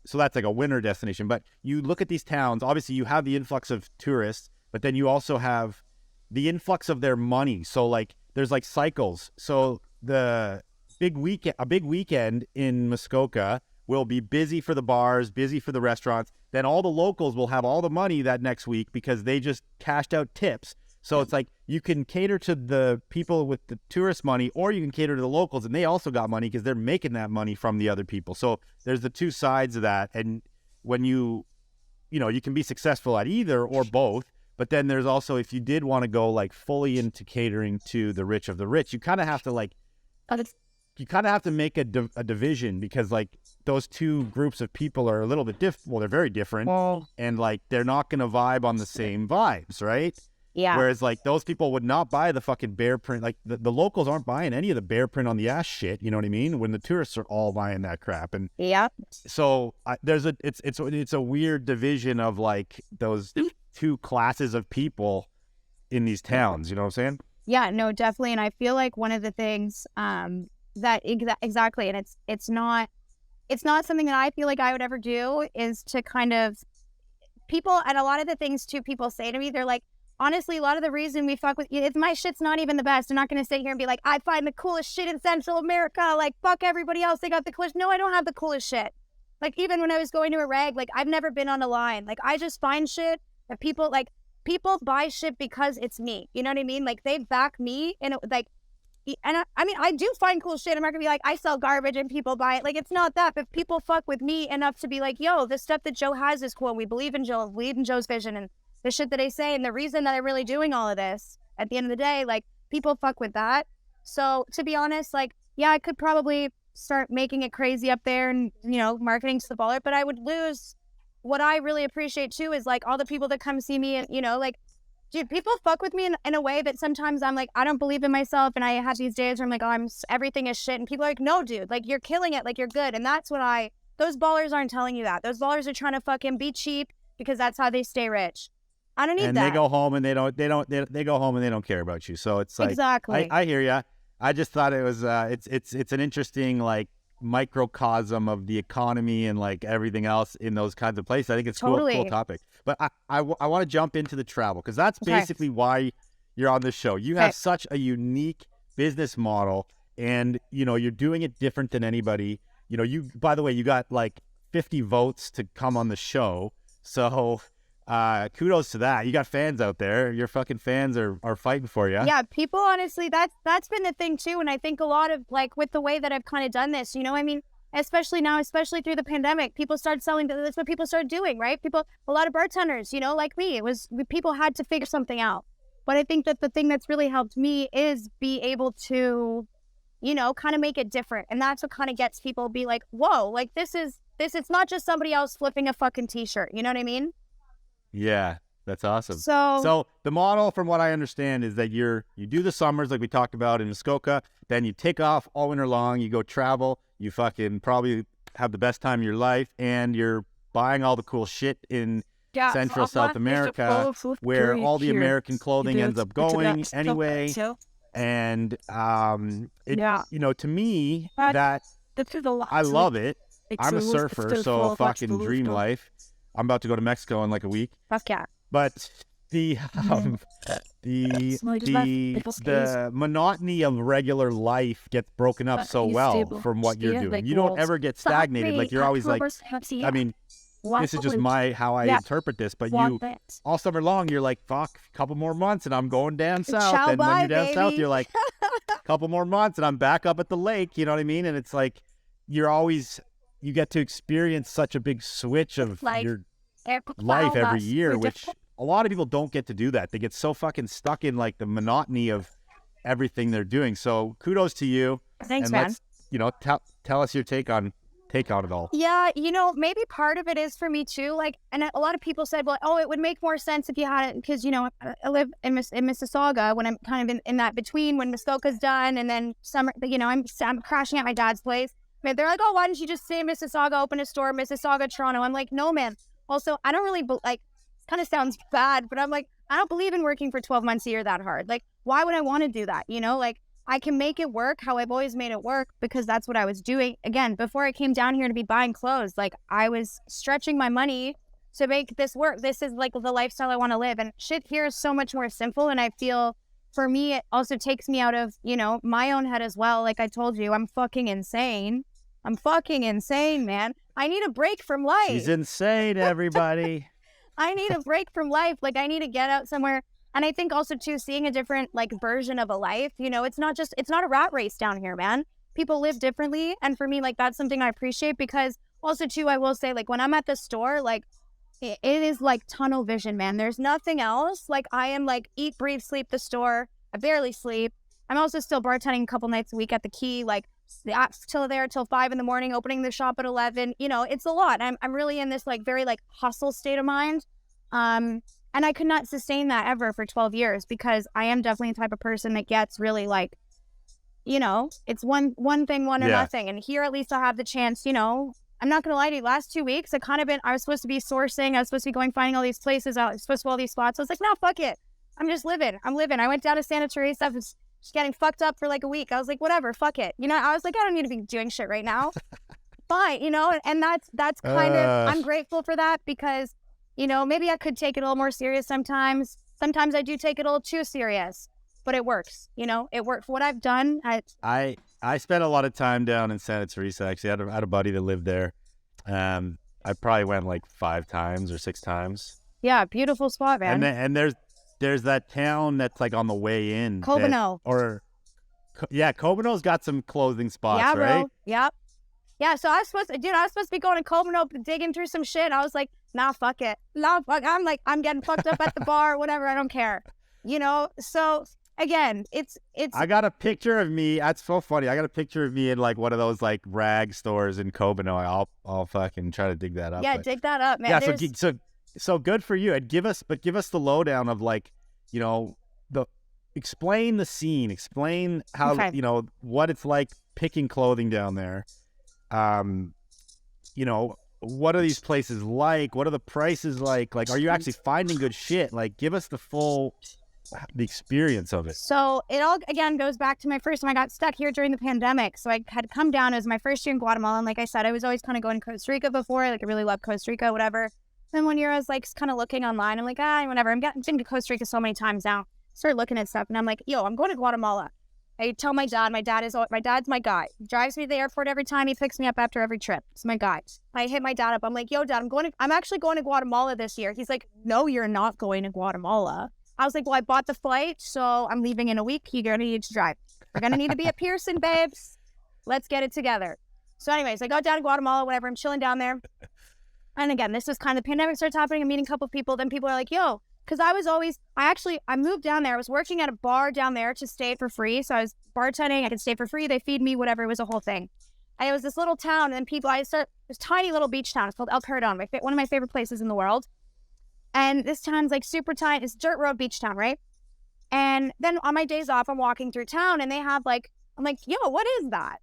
so that's like a winter destination. But you look at these towns, obviously you have the influx of tourists, but then you also have the influx of their money. So like there's like cycles. So a big weekend in Muskoka will be busy for the bars, busy for the restaurants. Then all the locals will have all the money that next week because they just cashed out tips. So it's like you can cater to the people with the tourist money, or you can cater to the locals, and they also got money because they're making that money from the other people. So there's the two sides of that. And when you can be successful at either or both, but then there's also, if you did want to go like fully into catering to the rich of the rich, you kind of have to make a division, because like those two groups of people are a little bit they're very different, and like they're not going to vibe on the same vibes, right? Yeah. Whereas like those people would not buy the fucking bear print. Like the locals aren't buying any of the bear print on the ass shit. You know what I mean? When the tourists are all buying that crap. And yeah. So it's a weird division of like those two classes of people in these towns. You know what I'm saying? Yeah, no, definitely. And I feel like one of the things exactly, and it's not something that I feel like I would ever do, is to kind of people, and a lot of the things too people say to me, they're like, honestly, a lot of the reason we fuck with you, my shit's not even the best. I'm not going to sit here and be like, I find the coolest shit in Central America. Like, fuck everybody else. They got the coolest. No, I don't have the coolest shit. Like, even when I was going to a rag, like, I've never been on a line. Like, I just find shit that people buy shit because it's me. You know what I mean? Like, they back me. And I do find cool shit. I'm not going to be like, I sell garbage and people buy it. Like, it's not that. But people fuck with me enough to be like, yo, the stuff that Joe has is cool. We believe in Joe. We believe in Joe's vision. And the shit that I say, and the reason that I'm really doing all of this, at the end of the day, like, people fuck with that. So to be honest, like, yeah, I could probably start making it crazy up there and, marketing to the baller, but I would lose what I really appreciate too is like all the people that come see me and, like, dude, people fuck with me in a way that sometimes I'm like, I don't believe in myself. And I have these days where I'm like, oh, everything is shit. And people are like, no, dude, like you're killing it. Like you're good. And that's what those ballers aren't telling you that. Those ballers are trying to fucking be cheap because that's how they stay rich. I don't need and that. they go home and they go home and they don't care about you. So it's like, exactly. I hear ya. I just thought it was, it's an interesting like microcosm of the economy and like everything else in those kinds of places. I think it's Totally. cool topic. But I want to jump into the travel because that's basically why you're on this show. You have such a unique business model and, you're doing it different than anybody. By the way, you got like 50 votes to come on the show. So kudos to that. You got fans out there. Your fucking fans are fighting for you. Yeah, people honestly, that's been the thing too. And I think a lot of like with the way that I've kind of done this, I mean, especially now, especially through the pandemic, people started selling. That's what people started doing, right? A lot of bartenders, like me, people had to figure something out. But I think that the thing that's really helped me is be able to, kind of make it different. And that's what kind of gets people be like, whoa, like it's not just somebody else flipping a fucking t-shirt. You know what I mean? Yeah, that's awesome. So the model, from what I understand, is that you do the summers like we talked about in Muskoka, then you take off all winter long, you go travel, you fucking probably have the best time of your life, and you're buying all the cool shit in Central South America, where all the American clothing ends up going anyway. And to me, that I love it. I'm a surfer, so fucking dream life. I'm about to go to Mexico in like a week. Fuck yeah. But the monotony of regular life gets broken up so well from what you're doing. You don't ever get stagnated. Like you're always like, I mean, this is just how I interpret this. But you all summer long, you're like, fuck, a couple more months and I'm going down south. And when you're down south, you're like, a couple more months and I'm back up at the lake. You know what I mean? And it's like you get to experience such a big switch of your life every year, which a lot of people don't get to do that. They get so fucking stuck in like the monotony of everything they're doing. So kudos to you. Thanks, and man. Let's, tell us your take on it all. Yeah, maybe part of it is for me too. Like, and a lot of people said, well, oh, it would make more sense if you had it because, I live in Mississauga when I'm kind of in that between when Muskoka's done and then summer, I'm crashing at my dad's place. Man, they're like, oh, why didn't you just stay in Mississauga, open a store, Mississauga, Toronto? I'm like, no, man. Also, I don't really kind of sounds bad, but I'm like, I don't believe in working for 12 months a year that hard. Like, why would I want to do that? Like I can make it work how I've always made it work because that's what I was doing. Again, before I came down here to be buying clothes, like I was stretching my money to make this work. This is like the lifestyle I want to live. And shit here is so much more simple. And I feel for me, it also takes me out of, my own head as well. Like I told you, I'm fucking insane. Man. I need a break from life. She's insane, everybody. I need a break from life. Like I need to get out somewhere. And I think also too, seeing a different like version of a life, it's not a rat race down here, man. People live differently. And for me, like that's something I appreciate because also too, I will say like when I'm at the store, like it is like tunnel vision, man. There's nothing else. Like I am like eat, breathe, sleep the store. I barely sleep. I'm also still bartending a couple nights a week at the Key, like till 5 a.m, opening the shop at 11. It's a lot. I'm really in this like very like hustle state of mind. And I could not sustain that ever for 12 years because I am definitely the type of person that gets really like, it's one thing, or nothing. And here at least I'll have the chance, I'm not going to lie to you, last 2 weeks, I was supposed to be sourcing. I was supposed to be going, finding all these places. I was supposed to all these spots. I was like, no, fuck it. I'm just living. I'm living. I went down to Santa Teresa. I was just getting fucked up for like a week. I was like, whatever, fuck it. I was like, I don't need to be doing shit right now. Fine, and that's kind of, I'm grateful for that because maybe I could take it a little more serious sometimes. Sometimes I do take it a little too serious, but it works. It worked for what I've done. I spent a lot of time down in Santa Teresa. Actually, I had a buddy that lived there. I probably went like 5 times or 6 times. Yeah, beautiful spot, man. And there's that town that's like on the way in. Cobono. Cobono's got some clothing spots, yeah, right? Bro. Yep. Yeah, so I was supposed to be going to Cobono, digging through some shit. I was like, nah, fuck it. Nah, fuck. I'm getting fucked up at the bar, whatever. I don't care. So again, it's I got a picture of me. That's so funny. I got a picture of me in like one of those like rag stores in Kobano. I'll fucking try to dig that up. yeah, but, dig that up, man. yeah. There's- So good for you. And give us the lowdown of like, you know, explain the scene. Explain how Okay. you know what it's like picking clothing down there. You know, what are these places like? What are the prices like? Like, are you actually finding good shit? Like, give us the experience of it. So it all again goes back to my first time. I got stuck here during the pandemic, so I had come down. It was my first year in Guatemala, and like I said, I was always kind of going to Costa Rica before. Like I really loved Costa Rica, whatever. Then one year I was like kind of looking online. I'm like, whatever. I've been to Costa Rica so many times now. Started looking at stuff, and I'm like, yo, I'm going to Guatemala. I tell my dad. My dad's my guy. He drives me to the airport every time. He picks me up after every trip. It's my guy. I hit my dad up. I'm like, yo, dad, I'm actually going to Guatemala this year. He's like, no, you're not going to Guatemala. I was like, well, I bought the flight, so I'm leaving in a week. You're going to need to drive. We're going to need to be at Pearson, babes. Let's get it together. So anyways, I got down to Guatemala, whatever. I'm chilling down there. And again, this was kind of the pandemic starts happening. I'm meeting a couple of people. Then people are like, yo, because I moved down there. I was working at a bar down there to stay for free. So I was bartending. I could stay for free. They feed me, whatever. It was a whole thing. And it was this little town. And this tiny little beach town. It's called El Paredon, one of my favorite places in the world. And this town's like super tiny. It's dirt road beach town, right? And then on my days off, I'm walking through town and they have I'm like, yo, what is that?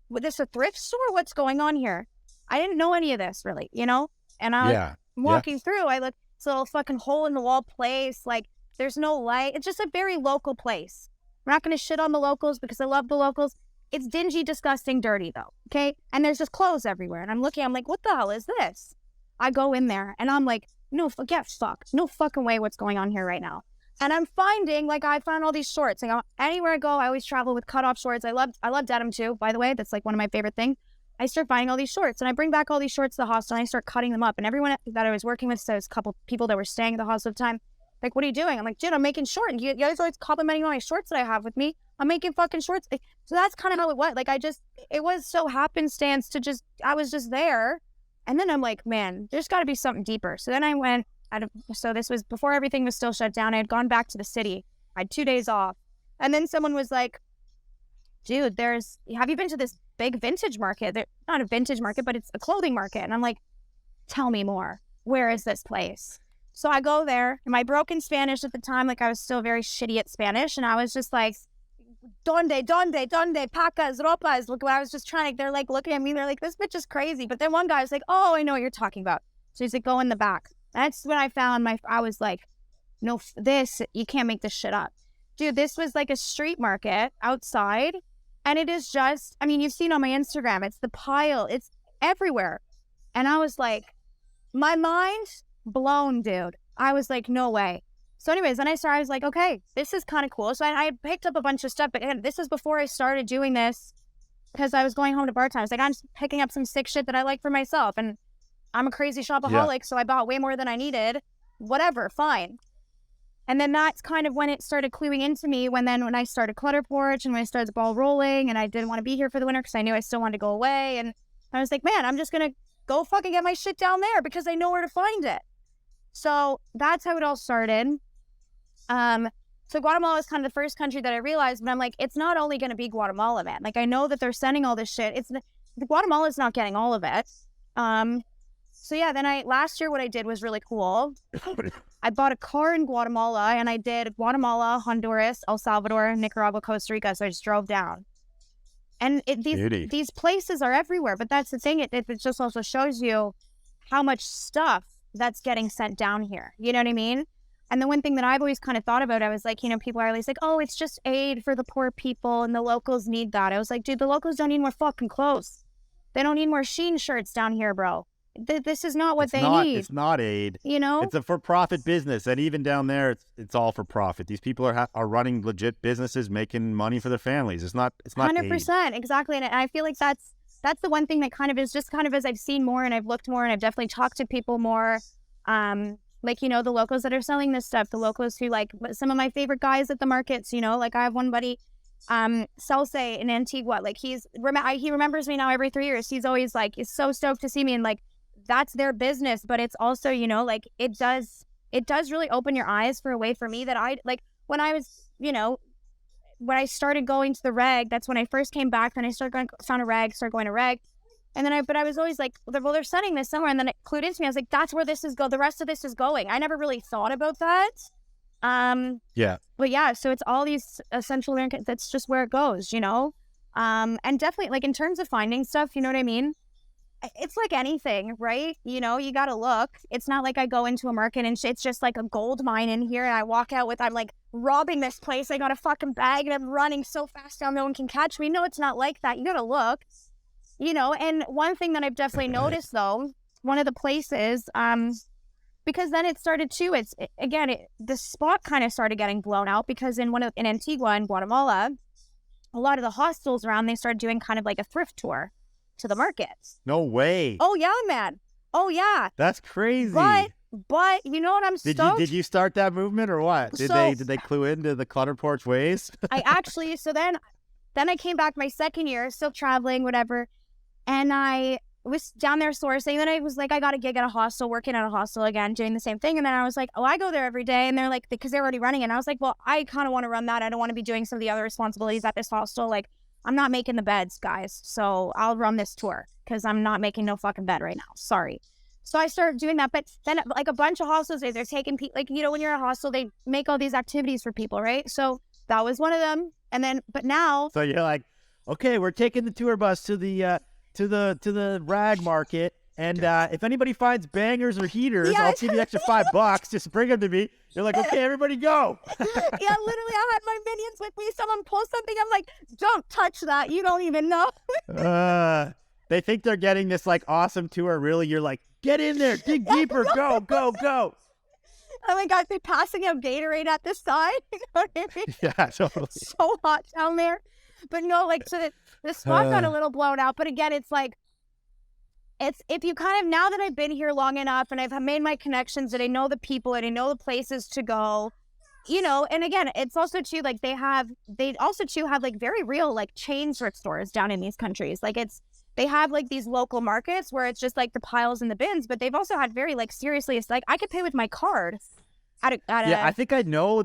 Was this a thrift store? What's going on here? I didn't know any of this really, you know? And I'm walking through, I look, it's a little fucking hole in the wall place. Like there's no light. It's just a very local place. I'm not going to shit on the locals because I love the locals. It's dingy, disgusting, dirty though. Okay. And there's just clothes everywhere. And I'm like, what the hell is this? I go in there and I'm like, no fucking way what's going on here right now. And I'm finding, I found all these shorts. Anywhere I go, I always travel with cutoff shorts. I love denim too, by the way. That's like one of my favorite things. I start finding all these shorts and I bring back all these shorts to the hostel and I start cutting them up. And everyone that I was working with, so there's a couple people that were staying at the hostel at the time, like, what are you doing? I'm like, dude, I'm making shorts. And you guys always complimenting all my shorts that I have with me. I'm making fucking shorts. So that's kind of how it was. It was so happenstance I was just there. And then I'm like, man, there's got to be something deeper. So then I went, so this was before everything was still shut down. I had gone back to the city. I had 2 days off. And then someone was like, dude, have you been to this big vintage market? Not a vintage market, but it's a clothing market. And I'm like, tell me more. Where is this place? So I go there. And my broken Spanish at the time, I was still very shitty at Spanish. And I was just like, donde, pacas, ropas. Look, I was just trying. They're like looking at me. They're like, this bitch is crazy. But then one guy was like, oh, I know what you're talking about. So he's like, go in the back. That's when I found I was like, no, you can't make this shit up. Dude, this was like a street market outside. And it is just, you've seen on my Instagram, it's the pile, it's everywhere. And I was like, my mind blown, dude. I was like, no way. So anyways, then I was like, okay, this is kind of cool. So I picked up a bunch of stuff, but this is before I started doing this because I was going home to bar time. I was like, I'm just picking up some sick shit that I like for myself. And I'm a crazy shopaholic, so I bought way more than I needed. Whatever, fine. And then that's kind of when it started cluing into me when I started Clutter Porch and when I started the ball rolling and I didn't want to be here for the winter because I knew I still wanted to go away. And I was like, man, I'm just going to go fucking get my shit down there because I know where to find it. So that's how it all started. So Guatemala was kind of the first country that I realized, but I'm like, it's not only going to be Guatemala, man. I know that they're sending all this shit. Guatemala's not getting all of it. So yeah, then last year what I did was really cool. I bought a car in Guatemala and I did Guatemala, Honduras, El Salvador, Nicaragua, Costa Rica. So I just drove down. And these places are everywhere, but that's the thing. It just also shows you how much stuff that's getting sent down here. You know what I mean? And the one thing that I've always kind of thought about, I was like, people are always like, oh, it's just aid for the poor people and the locals need that. I was like, dude, the locals don't need more fucking clothes. They don't need more Shein shirts down here, bro. This is not what they need. It's not aid. It's a for-profit business, and even down there, it's all for profit. These people are running legit businesses, making money for their families. It's not 100%, exactly. And I feel like that's the one thing that kind of is just kind of as I've seen more and I've looked more and I've definitely talked to people more. The locals that are selling this stuff, the locals who some of my favorite guys at the markets. I have one buddy, Salse in Antigua. He remembers me now every 3 years. He's always is so stoked to see me and that's their business, but it's also, it does really open your eyes for a way for me that when I was you know, when I started going to the reg, that's when I first came back. Then I found a reg, started going to reg. And then but I was always like, well, they're sending this somewhere. And then it clued into me. I was like, that's where the rest of this is going. I never really thought about that. Yeah. But yeah, so it's all these essential, that's just where it goes, you know? And definitely, like, in terms of finding stuff, you know what I mean? It's like anything, right? You know, you got to look. It's not like I go into a market and it's just like a gold mine in here and I walk out with, I'm like robbing this place. I got a fucking bag and I'm running so fast now no one can catch me. No, it's not like that. You got to look, you know? And one thing that I've definitely noticed though, one of the places, because then it started too, the spot kind of started getting blown out because in Antigua in Guatemala, a lot of the hostels around, they started doing kind of like a thrift tour to the markets. No way. Oh yeah, man. Oh yeah. That's crazy. But you know what, I'm stoked. Did you start that movement or what? Did they clue into the clutter porch ways? I actually, so then I came back my second year, still traveling, whatever, and I was down there sourcing. Then I was like, I got a gig at a hostel, working at a hostel again, doing the same thing. And then I was like, oh, I go there every day. And they're like, because they're already running it. And I was like, well, I kind of want to run that. I don't want to be doing some of the other responsibilities at this hostel. Like, I'm not making the beds, guys. So I'll run this tour because I'm not making no fucking bed right now. Sorry. So I started doing that. But then like a bunch of hostels, they're taking people, like, you know, when you're at a hostel, they make all these activities for people, right? So that was one of them. And then, but now. So you're like, okay, we're taking the tour bus to the rag market. And if anybody finds bangers or heaters, I'll give you the extra $5. Just bring them to me. You're like, okay, everybody go. Yeah, literally, I had my minions with me. Someone posts something. I'm like, don't touch that. You don't even know. They think they're getting this like awesome tour. Really, you're like, get in there, dig deeper, go, go, go. Oh my God, they're passing out Gatorade at this side. You know what I mean? Yeah, totally. So hot down there. But no, like, so the spot got a little blown out. But again, it's like, if you kind of, now that I've been here long enough and I've made my connections and I know the people and I know the places to go, you know, and again, it's also too, like, they also too have like very real like chain thrift stores down in these countries. Like they have like these local markets where it's just like the piles and the bins, but they've also had very like, seriously, it's like I could pay with my card. Yeah, I think I know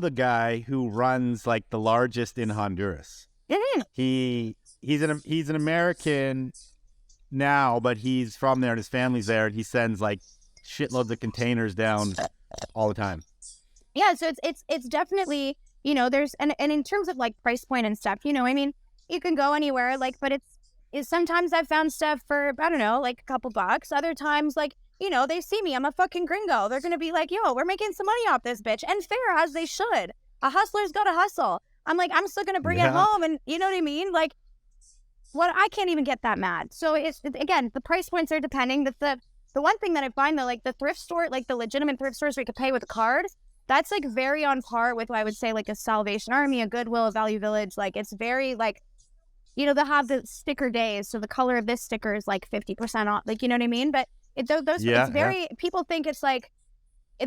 the guy who runs like the largest in Honduras. Mm-hmm. He's an American now, but he's from there and his family's there, and he sends like shitloads of containers down all the time. Yeah, so it's definitely, you know, there's and in terms of like price point and stuff, you know, I mean, you can go anywhere, like, but it's sometimes I've found stuff for, I don't know, like a couple bucks. Other times, like, you know, they see me, I'm a fucking gringo. They're gonna be like, yo, we're making some money off this bitch, and fair, as they should. A hustler's gotta hustle. I'm like, I'm still gonna bring it home, and you know what I mean, like. What I can't even get that mad. So it's, again, the price points are depending. The one thing that I find though, like the thrift store, like the legitimate thrift stores where you could pay with a card, that's like very on par with what I would say like a Salvation Army, a Goodwill, a Value Village. Like it's very like, you know, they'll have the sticker days. So the color of this sticker is like 50% off. Like, you know what I mean? But it's very, people think it's like, I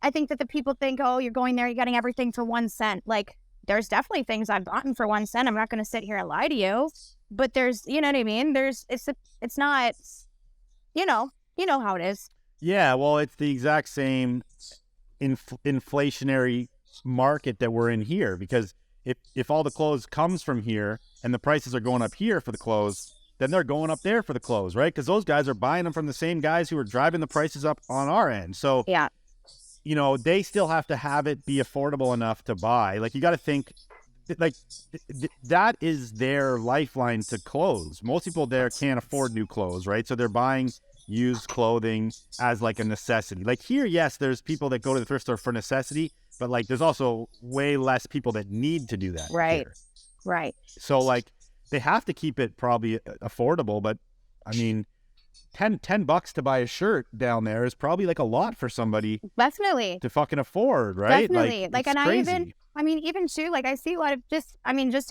think that the people think, oh, you're going there, you're getting everything for 1 cent. Like, there's definitely things I've gotten for 1 cent. I'm not going to sit here and lie to you, but there's, you know what I mean? It's not, you know how it is. Yeah. Well, it's the exact same inflationary market that we're in here, because if all the clothes comes from here and the prices are going up here for the clothes, then they're going up there for the clothes, right? Because those guys are buying them from the same guys who are driving the prices up on our end. So yeah. You know, they still have to have it be affordable enough to buy. Like, you got to think, like, that is their lifeline to clothes. Most people there can't afford new clothes, right? So they're buying used clothing as, like, a necessity. Like, here, yes, there's people that go to the thrift store for necessity, but, like, there's also way less people that need to do that. Right, here. Right. So, like, they have to keep it probably affordable, but, I mean... $10 to buy a shirt down there is probably like a lot for somebody definitely to fucking afford, right? Definitely. Like and crazy. even too, like I see a lot of just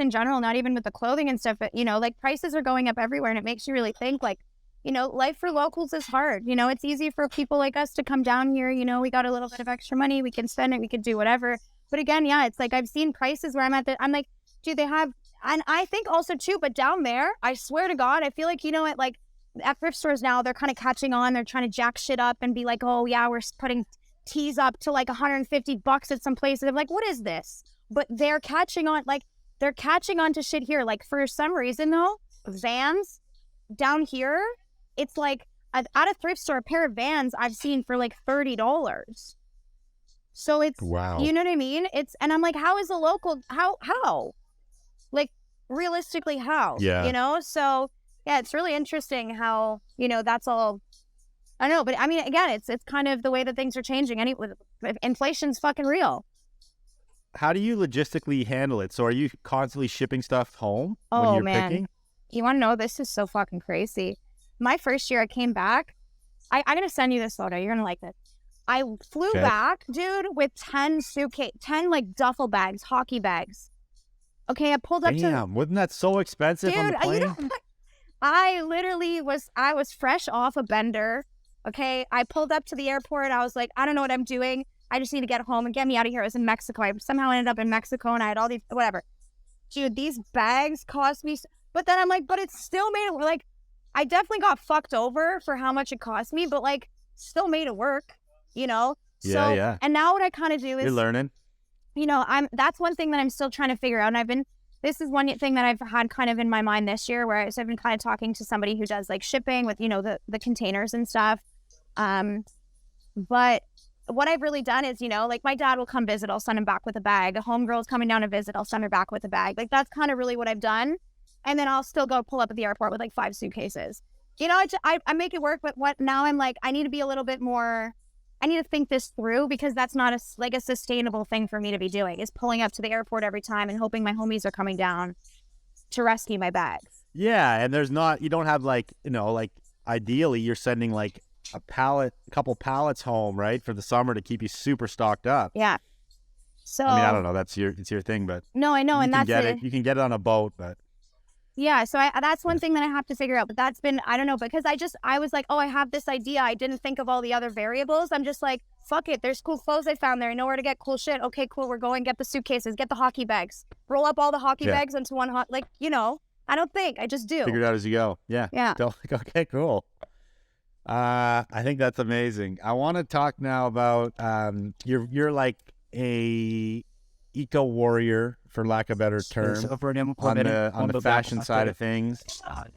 in general, not even with the clothing and stuff, but you know, like prices are going up everywhere, and it makes you really think like, you know, life for locals is hard. You know, it's easy for people like us to come down here, you know, we got a little bit of extra money, we can spend it, we can do whatever. But again, yeah, it's like I've seen prices where I'm like, do they have, and I think also too, but down there, I swear to God, I feel like, you know, at thrift stores now, they're kind of catching on. They're trying to jack shit up and be like, oh, yeah, we're putting tees up to like $150 at some places. I'm like, what is this? But they're catching on to shit here. Like for some reason though, Vans down here, it's like at a thrift store, a pair of Vans I've seen for like $30. So it's, Wow. you know what I mean? And I'm like, how is a local, how? Like realistically, how? Yeah. You know? So yeah, it's really interesting how, you know, that's all, I don't know, but I mean, again, it's kind of the way that things are changing. Inflation's fucking real. How do you logistically handle it? So are you constantly shipping stuff home when you're picking? You want to know, this is so fucking crazy. My first year I came back, I'm going to send you this photo. You're going to like this. I flew back, dude, with 10 like duffel bags, hockey bags. Okay, I pulled up Damn, wasn't that so expensive on the plane? You know, I was fresh off a bender. Okay, I pulled up to the airport. I was like, I don't know what I'm doing. I just need to get home and get me out of here. I was in Mexico. I somehow ended up in Mexico and I had all these, whatever. Dude, these bags cost me, but then I'm like, but it still made it, like, I definitely got fucked over for how much it cost me, but like, still made it work, you know? Yeah. And now what I kind of do is, you're learning. You know, that's one thing that I'm still trying to figure out. And this is one thing that I've had kind of in my mind this year, where I've been kind of talking to somebody who does like shipping with, you know, the containers and stuff. But what I've really done is, you know, like my dad will come visit, I'll send him back with a bag. A homegirl's coming down to visit, I'll send her back with a bag. Like that's kind of really what I've done. And then I'll still go pull up at the airport with like 5 suitcases. You know, I make it work, but now I'm like, I need to be a little bit more, I need to think this through, because that's not a sustainable thing for me to be doing, is pulling up to the airport every time and hoping my homies are coming down to rescue my bags. Yeah, and you don't have like, you know, like ideally you're sending like a couple pallets home, right, for the summer to keep you super stocked up. Yeah. So I mean, I don't know, it's your thing, but no, I know, and that's it. You can get it on a boat, but yeah. So that's one thing that I have to figure out. But that's been, I don't know, because I was like, oh, I have this idea. I didn't think of all the other variables. I'm just like, fuck it. There's cool clothes I found there. I know where to get cool shit. Okay, cool. We're going. Get the suitcases. Get the hockey bags. Roll up all the hockey bags into one like, you know. I don't think. I just do. Figure it out as you go. Yeah. Yeah. Okay, cool. I think that's amazing. I want to talk now about you're like a eco warrior, for lack of a better term, on the fashion side of things.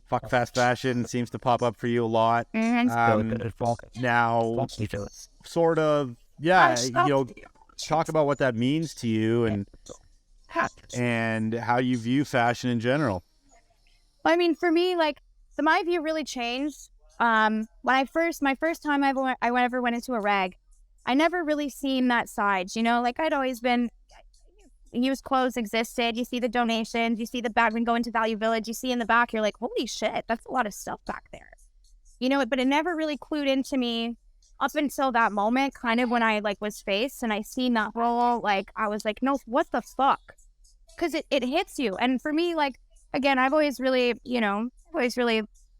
Fuck fast fashion seems to pop up for you a lot. Now, sort of, yeah, you know, talk about what that means to you and how you view fashion in general. I mean, for me, like, my view really changed. When my first time I ever went into a rag, I never really seen that side, you know, like I'd always been, used clothes existed. You see the donations, you see the back, when you go into Value Village, you see in the back, you're like, holy shit, that's a lot of stuff back there. You know, but it never really clued into me up until that moment, kind of when I like was faced and I seen that whole, like, I was like, no, what the fuck? Because it hits you. And for me, like, again, I've always really, you know,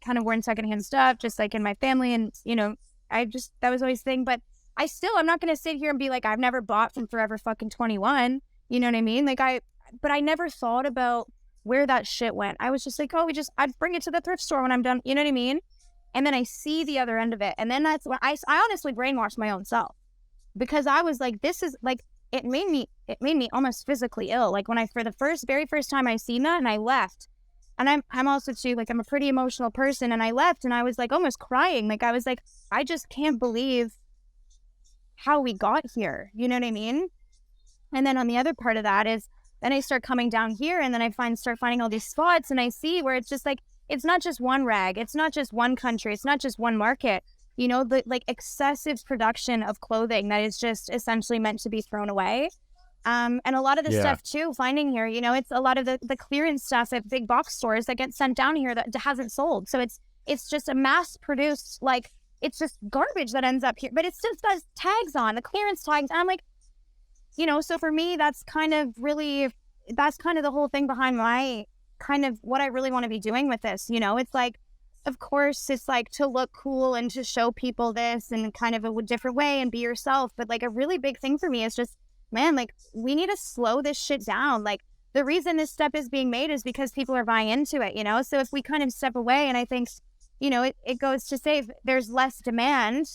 kind of worn secondhand stuff, just like in my family. And, you know, that was always the thing. But I'm not going to sit here and be like, I've never bought from Forever fucking 21. You know what I mean? Like but I never thought about where that shit went. I was just like, oh, I'd bring it to the thrift store when I'm done. You know what I mean? And then I see the other end of it. And then that's when I honestly brainwashed my own self, because I was like, this is like, it made me almost physically ill. Like when for the very first time I seen that and I left, and I'm also too, like, I'm a pretty emotional person, and I left and I was like almost crying. Like I was like, I just can't believe how we got here. You know what I mean? And then on the other part of that is, then I start coming down here and then I start finding all these spots, and I see where it's just like, it's not just one rag, it's not just one country, it's not just one market, you know, the like excessive production of clothing that is just essentially meant to be thrown away. And a lot of the stuff too, finding here, you know, it's a lot of the clearance stuff at big box stores that gets sent down here that hasn't sold. So it's just a mass produced, like, it's just garbage that ends up here, but it still got tags on, the clearance tags. And I'm like, you know, so for me, that's kind of the whole thing behind my kind of what I really want to be doing with this. You know, it's like, of course, it's like to look cool and to show people this in kind of a different way and be yourself. But like a really big thing for me is just, man, like, we need to slow this shit down. Like, the reason this step is being made is because people are buying into it, you know? So if we kind of step away, and I think, you know, it goes to say, if there's less demand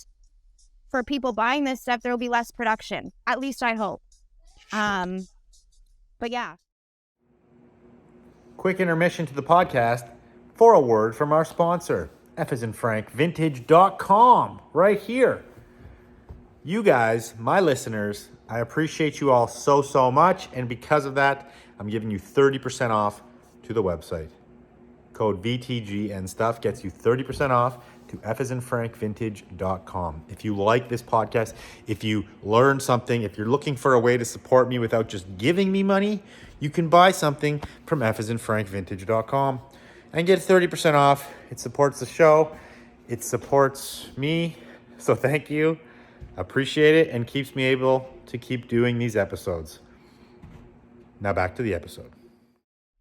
for people buying this stuff, there will be less production. At least I hope. But yeah. Quick intermission to the podcast for a word from our sponsor, F as in Frank, vintage.com, right here. You guys, my listeners, I appreciate you all so much. And because of that, I'm giving you 30% off to the website. Code VTG and stuff gets you 30% off to F as in Frank, vintage.com. If you like this podcast, if you learn something, if you're looking for a way to support me without just giving me money, you can buy something from F as in Frank, vintage.com and get 30% off. It supports the show. It supports me. So thank you. Appreciate it, and keeps me able to keep doing these episodes. Now back to the episode.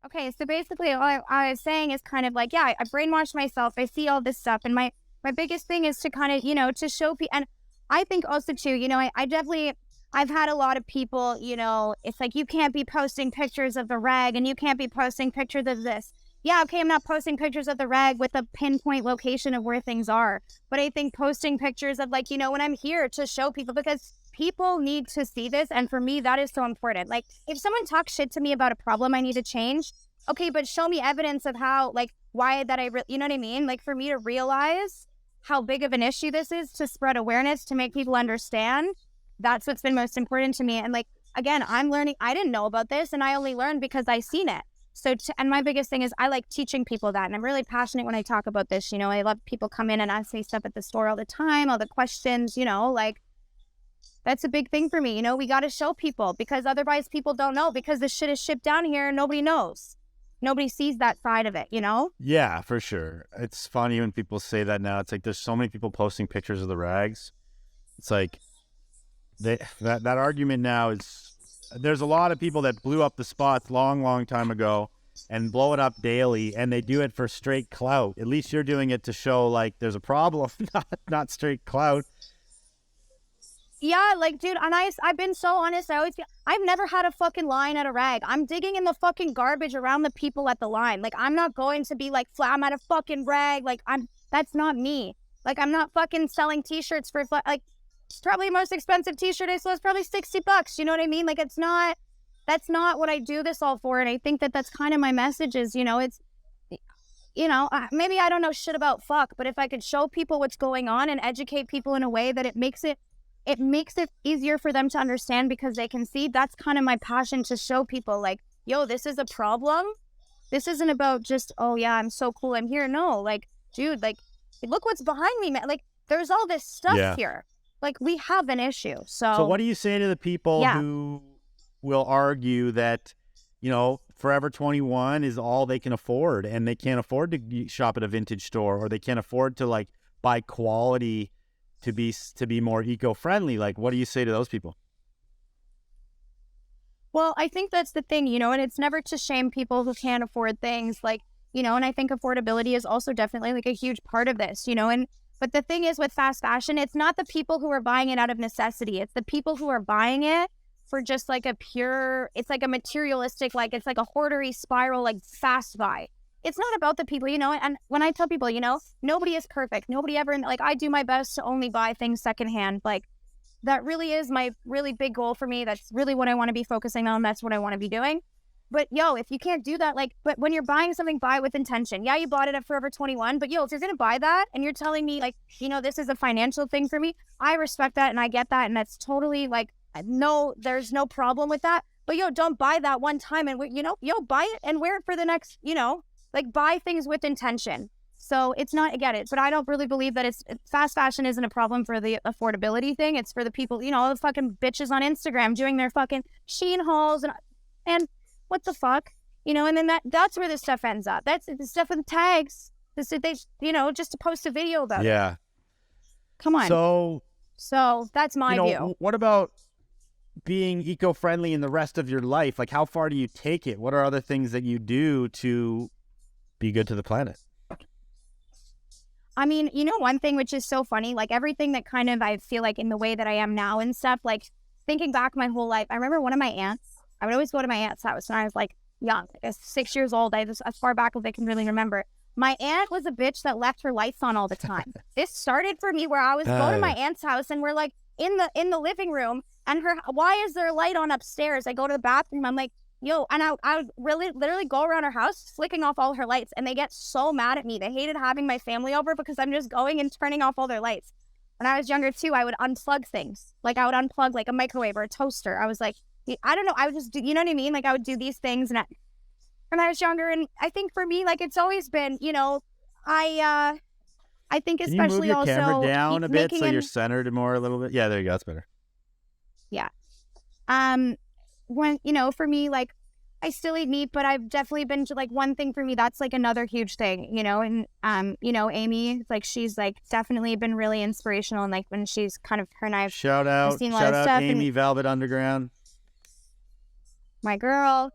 Okay, so basically all I was saying is kind of like, yeah, I brainwashed myself. I see all this stuff. And my biggest thing is to kind of, you know, to show people. And I think also too, you know, I definitely, I've had a lot of people, you know, it's like, you can't be posting pictures of the rag and you can't be posting pictures of this. Yeah, okay, I'm not posting pictures of the rag with a pinpoint location of where things are. But I think posting pictures of, like, you know, when I'm here to show people, because people need to see this. And for me, that is so important. Like, if someone talks shit to me about a problem I need to change, okay, but show me evidence of how, like, why that you know what I mean? Like, for me to realize how big of an issue this is, to spread awareness, to make people understand, that's what's been most important to me. And, like, again, I'm learning. I didn't know about this, and I only learned because I seen it. So, and my biggest thing is I like teaching people that, and I'm really passionate when I talk about this. You know, I love people come in and ask me stuff at the store all the time, all the questions, you know, like, that's a big thing for me. You know, we got to show people, because otherwise people don't know, because this shit is shipped down here and nobody knows. Nobody sees that side of it, you know? Yeah, for sure. It's funny when people say that now. It's like there's so many people posting pictures of the rags. It's like that argument now is, there's a lot of people that blew up the spots long time ago and blow it up daily, and they do it for straight clout. At least you're doing it to show, like, there's a problem, not straight clout. Yeah, like, dude, and I've been so honest. I've never had a fucking line at a rag. I'm digging in the fucking garbage around the people at the line. Like, I'm not going to be like, I'm at a fucking rag. Like, that's not me. Like, I'm not fucking selling t-shirts for, like, it's probably the most expensive t-shirt I saw is probably $60. You know what I mean? Like, that's not what I do this all for. And I think that that's kind of my message is, you know, it's, you know, maybe I don't know shit about fuck, but if I could show people what's going on and educate people in a way that it makes it easier for them to understand, because they can see, that's kind of my passion, to show people, like, yo, this is a problem. This isn't about just, oh yeah, I'm so cool, I'm here. No, like, dude, like, look what's behind me, man. Like, there's all this stuff here. Like, we have an issue. So what do you say to the people who will argue that, you know, Forever 21 is all they can afford, and they can't afford to shop at a vintage store, or they can't afford to, like, buy quality to be more eco-friendly? Like, what do you say to those people? Well, I think that's the thing, you know, and it's never to shame people who can't afford things, like, you know, and I think affordability is also definitely, like, a huge part of this, you know. And but the thing is, with fast fashion, it's not the people who are buying it out of necessity. It's the people who are buying it for just, like, it's like a materialistic, like, it's like a hoardery spiral, like, fast buy. It's not about the people, you know. And when I tell people, you know, nobody is perfect. Nobody ever, like, I do my best to only buy things secondhand. Like, that really is my really big goal for me. That's really what I want to be focusing on. That's what I want to be doing. But yo, if you can't do that, like, but when you're buying something, buy it with intention. Yeah, you bought it at Forever 21, but yo, if you're going to buy that and you're telling me, like, you know, this is a financial thing for me, I respect that and I get that. And that's totally, like, no, there's no problem with that. But yo, don't buy that one time and, you know, yo, buy it and wear it for the next, you know, like, buy things with intention. So it's not, I get it, but I don't really believe that fast fashion isn't a problem for the affordability thing. It's for the people, you know, all the fucking bitches on Instagram doing their fucking Shein hauls and what the fuck, you know. And then that's where this stuff ends up. That's the stuff with the tags. They, you know, just to post a video about it. Yeah. Come on. So that's my view. What about being eco-friendly in the rest of your life? Like, how far do you take it? What are other things that you do to be good to the planet? I mean, you know, one thing which is so funny, like, everything that kind of I feel like in the way that I am now and stuff, like, thinking back my whole life, I remember one of my aunts, I would always go to my aunt's house when I was, like, young, like, 6 years old. I just, as far back as I can really remember. My aunt was a bitch that left her lights on all the time. This started for me where I was going to my aunt's house and we're like in the living room and why is there a light on upstairs? I go to the bathroom. I'm like, yo, and I would really literally go around her house flicking off all her lights, and they get so mad at me. They hated having my family over because I'm just going and turning off all their lights. When I was younger too, I would unplug things. Like I would unplug like a microwave or a toaster. I was like, I don't know. I would just do, you know what I mean? Like I would do these things when I was younger. And I think for me, like it's always been, you know, I think Can you move especially your also camera down a bit so making you're centered more a little bit? Yeah, there you go. That's better. Yeah. When, you know, for me, like I still eat meat, but I've definitely been to like one thing for me, that's like another huge thing, you know, and, you know, Amy, like she's like definitely been really inspirational. And like when she's kind of, her and I've Shout out Amy, Amy, Velvet Underground. my girl.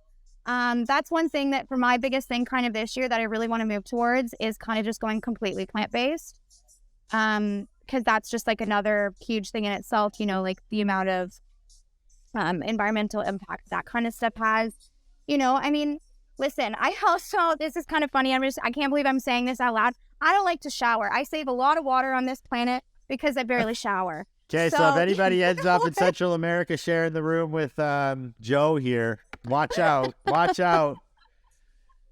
That's one thing that for my biggest thing kind of this year that I really want to move towards is kind of just going completely plant-based. Because that's just like another huge thing in itself, you know, like the amount of environmental impact that kind of stuff has, you know. I mean, listen, I also, this is kind of funny, I can't believe I'm saying this out loud. I don't like to shower. I save a lot of water on this planet because I barely shower. Okay, so if anybody ends up in Central America sharing the room with Joe here, watch out. Watch out.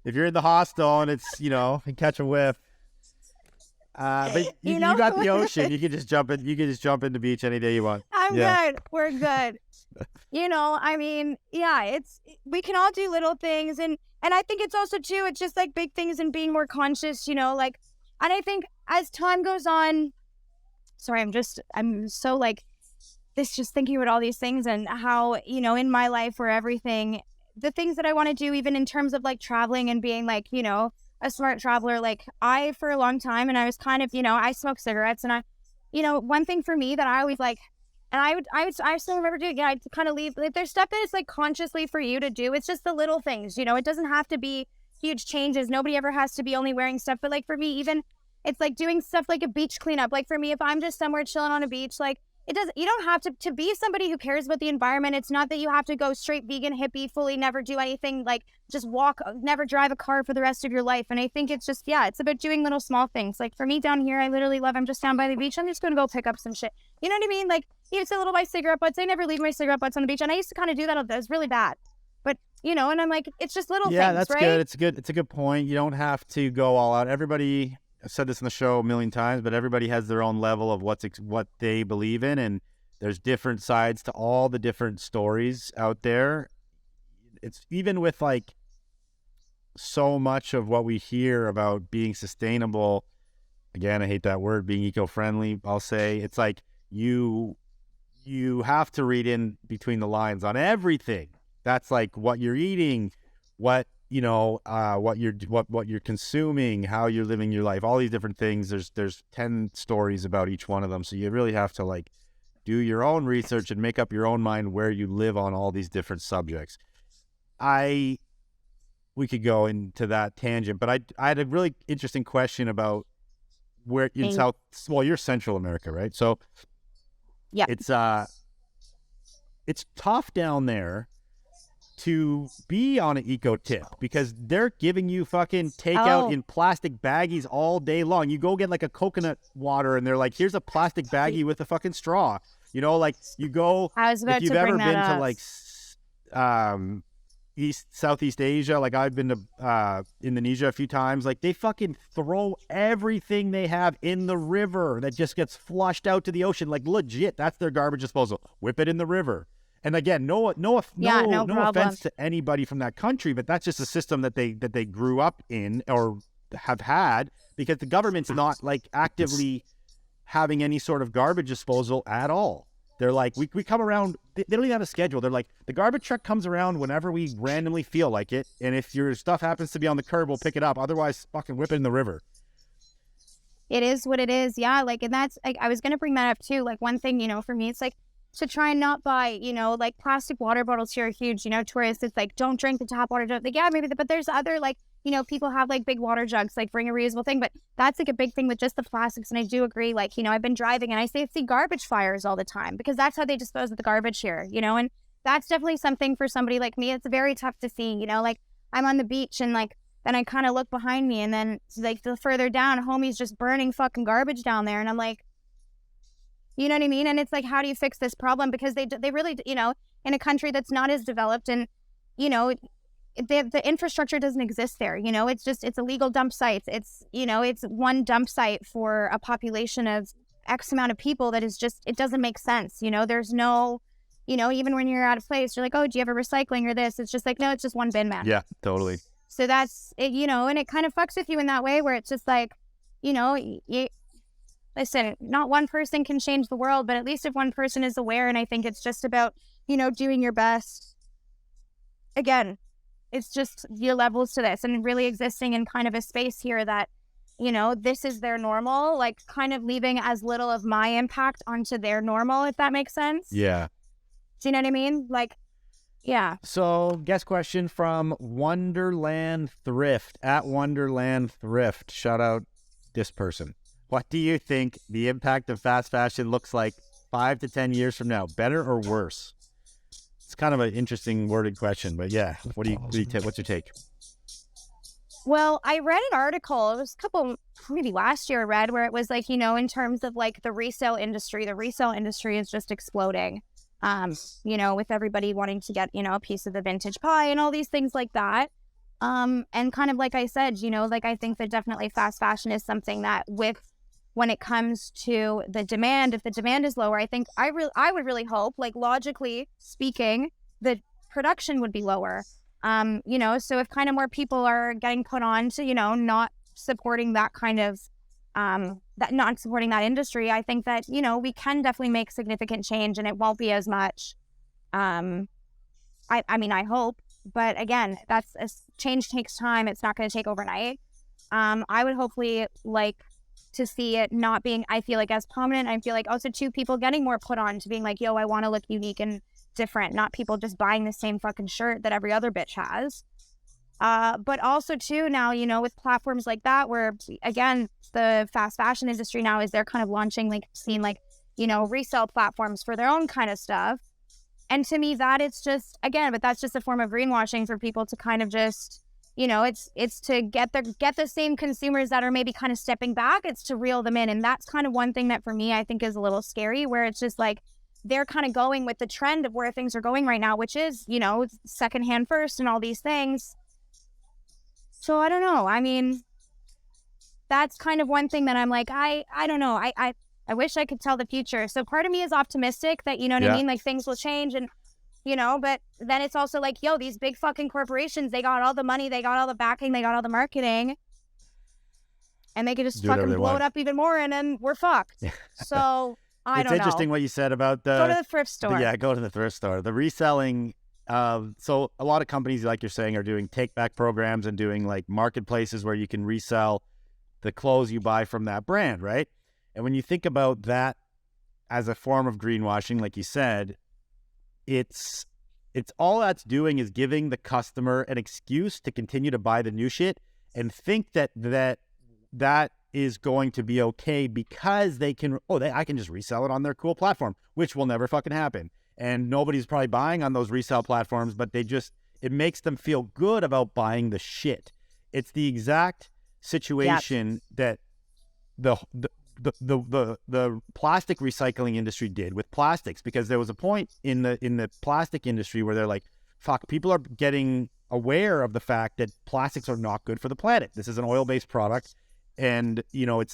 If you're in the hostel and it's, you know, you catch a whiff. But you got the ocean. You can just jump in. You can just jump in the beach any day you want. I'm good. We're good. You know, I mean, yeah, we can all do little things, and I think it's also too, it's just like big things and being more conscious, you know, like, and I think as time goes on, sorry, I'm so like this, just thinking about all these things and how, you know, in my life where everything, the things that I want to do, even in terms of like traveling and being like, you know, a smart traveler, like I, for a long time, and I was kind of, you know, I smoke cigarettes, and I, you know, one thing for me that I always like, and I still remember doing, yeah, I'd kind of leave, like, there's stuff that is like consciously for you to do. It's just the little things, you know, it doesn't have to be huge changes. Nobody ever has to be only wearing stuff, but like for me, even it's like doing stuff like a beach cleanup. Like for me, if I'm just somewhere chilling on a beach, like you don't have to be somebody who cares about the environment. It's not that you have to go straight vegan, hippie, fully never do anything, like just walk, never drive a car for the rest of your life. And I think it's just, yeah, it's about doing little small things. Like for me down here, I literally love, I'm just down by the beach. I'm just going to go pick up some shit. You know what I mean? Like you used to little my cigarette butts. I never leave my cigarette butts on the beach. And I used to kind of do that. It was really bad. But, you know, and I'm like, it's just little things, that's right? good. It's a good point. You don't have to go all out. Everybody, I've said this in the show a million times, but everybody has their own level of what they believe in. And there's different sides to all the different stories out there. It's even with like so much of what we hear about being sustainable. Again, I hate that word, being eco-friendly. I'll say it's like you have to read in between the lines on everything. That's like what you're eating, what, you know, what you're consuming, how you're living your life, all these different things. There's 10 stories about each one of them. So you really have to like do your own research and make up your own mind where you live on all these different subjects. We could go into that tangent, but I had a really interesting question about where in you're Central America, right? So yeah, it's tough down there to be on an eco tip because they're giving you fucking takeout in plastic baggies all day long. You go get like a coconut water and they're like, here's a plastic baggie with a fucking straw. You know, like you go, if you've ever been to like Southeast Asia, like I've been to Indonesia a few times, like they fucking throw everything they have in the river that just gets flushed out to the ocean. Like legit, that's their garbage disposal. Whip it in the river. And again, no offense to anybody from that country, but that's just a system that they grew up in or have had because the government's not like actively having any sort of garbage disposal at all. They're like, we come around, they don't even have a schedule. They're like, the garbage truck comes around whenever we randomly feel like it. And if your stuff happens to be on the curb, we'll pick it up. Otherwise, fucking whip it in the river. It is what it is. Yeah. Like, and that's, like, I was going to bring that up too. Like one thing, you know, for me, it's like, to try and not buy, you know, like plastic water bottles here are huge, you know, tourists, it's like, don't drink the tap water. Like, yeah, maybe, but there's other, like, you know, people have like big water jugs, like bring a reusable thing, but that's like a big thing with just the plastics. And I do agree, like, you know, I've been driving and I see garbage fires all the time because that's how they dispose of the garbage here, you know, and that's definitely something for somebody like me. It's very tough to see, you know, like I'm on the beach and like then I kind of look behind me, and then like the further down, homie's just burning fucking garbage down there, and I'm like, you know what I mean? And it's like, how do you fix this problem? Because they really, you know, in a country that's not as developed, and you know, the infrastructure doesn't exist there. You know, it's illegal dump sites. It's, you know, it's one dump site for a population of X amount of people that is just, it doesn't make sense. You know, there's no, you know, even when you're at a place, you're like, oh, do you have a recycling or this? It's just like, no, it's just one bin, man. Yeah, totally. So that's it, you know, and it kind of fucks with you in that way where it's just like, you know, listen, not one person can change the world, but at least if one person is aware, and I think it's just about, you know, doing your best. Again, it's just your levels to this and really existing in kind of a space here that, you know, this is their normal, like kind of leaving as little of my impact onto their normal, if that makes sense. Yeah. Do you know what I mean? Like, yeah. So, guest question from Wonderland Thrift, at Wonderland Thrift. Shout out this person. What do you think the impact of fast fashion looks like 5 to 10 years from now? Better or worse? It's kind of an interesting worded question, but yeah. What's your take? Well, I read an article, it was a couple, maybe last year I read, where it was like, you know, in terms of like the resale industry is just exploding. You know, with everybody wanting to get, you know, a piece of the vintage pie and all these things like that. And kind of like I said, you know, like I think that definitely fast fashion is something that when it comes to the demand, if the demand is lower, I think I would really hope, like logically speaking, the production would be lower. You know, so if kind of more people are getting put on to, you know, not supporting that kind of, not supporting that industry, I think that, you know, we can definitely make significant change and it won't be as much. I mean, I hope, but again, change takes time. It's not going to take overnight. I would hopefully like to see it not being, I feel like, as prominent. I feel like also two people getting more put on to being like, yo, I want to look unique and different, not people just buying the same fucking shirt that every other bitch has. But also too now, you know, with platforms like that, where again, the fast fashion industry now is they're kind of launching, like seeing like, you know, resale platforms for their own kind of stuff. And to me that it's just, again, but that's just a form of greenwashing for people to kind of just, you know, it's to get the same consumers that are maybe kind of stepping back. It's to reel them in. And that's kind of one thing that for me, I think is a little scary, where it's just like, they're kind of going with the trend of where things are going right now, which is, you know, secondhand first and all these things. So I don't know. I mean, that's kind of one thing that I'm like, I don't know. I wish I could tell the future. So part of me is optimistic that, you know what I mean? Like things will change and, you know, but then it's also like, yo, these big fucking corporations, they got all the money, they got all the backing, they got all the marketing, and they could just fucking blow it up even more and then we're fucked. So I don't know. It's interesting what you said about go to the thrift store. Go to the thrift store. The reselling. So a lot of companies, like you're saying, are doing take back programs and doing like marketplaces where you can resell the clothes you buy from that brand, right? And when you think about that as a form of greenwashing, like you said, it's all that's doing is giving the customer an excuse to continue to buy the new shit and think that is going to be okay because I can just resell it on their cool platform, which will never fucking happen. And nobody's probably buying on those resale platforms, but it makes them feel good about buying the shit. It's the exact situation that the plastic recycling industry did with plastics, because there was a point in the plastic industry where they're like, fuck, people are getting aware of the fact that plastics are not good for the planet. This is an oil-based product. And, you know,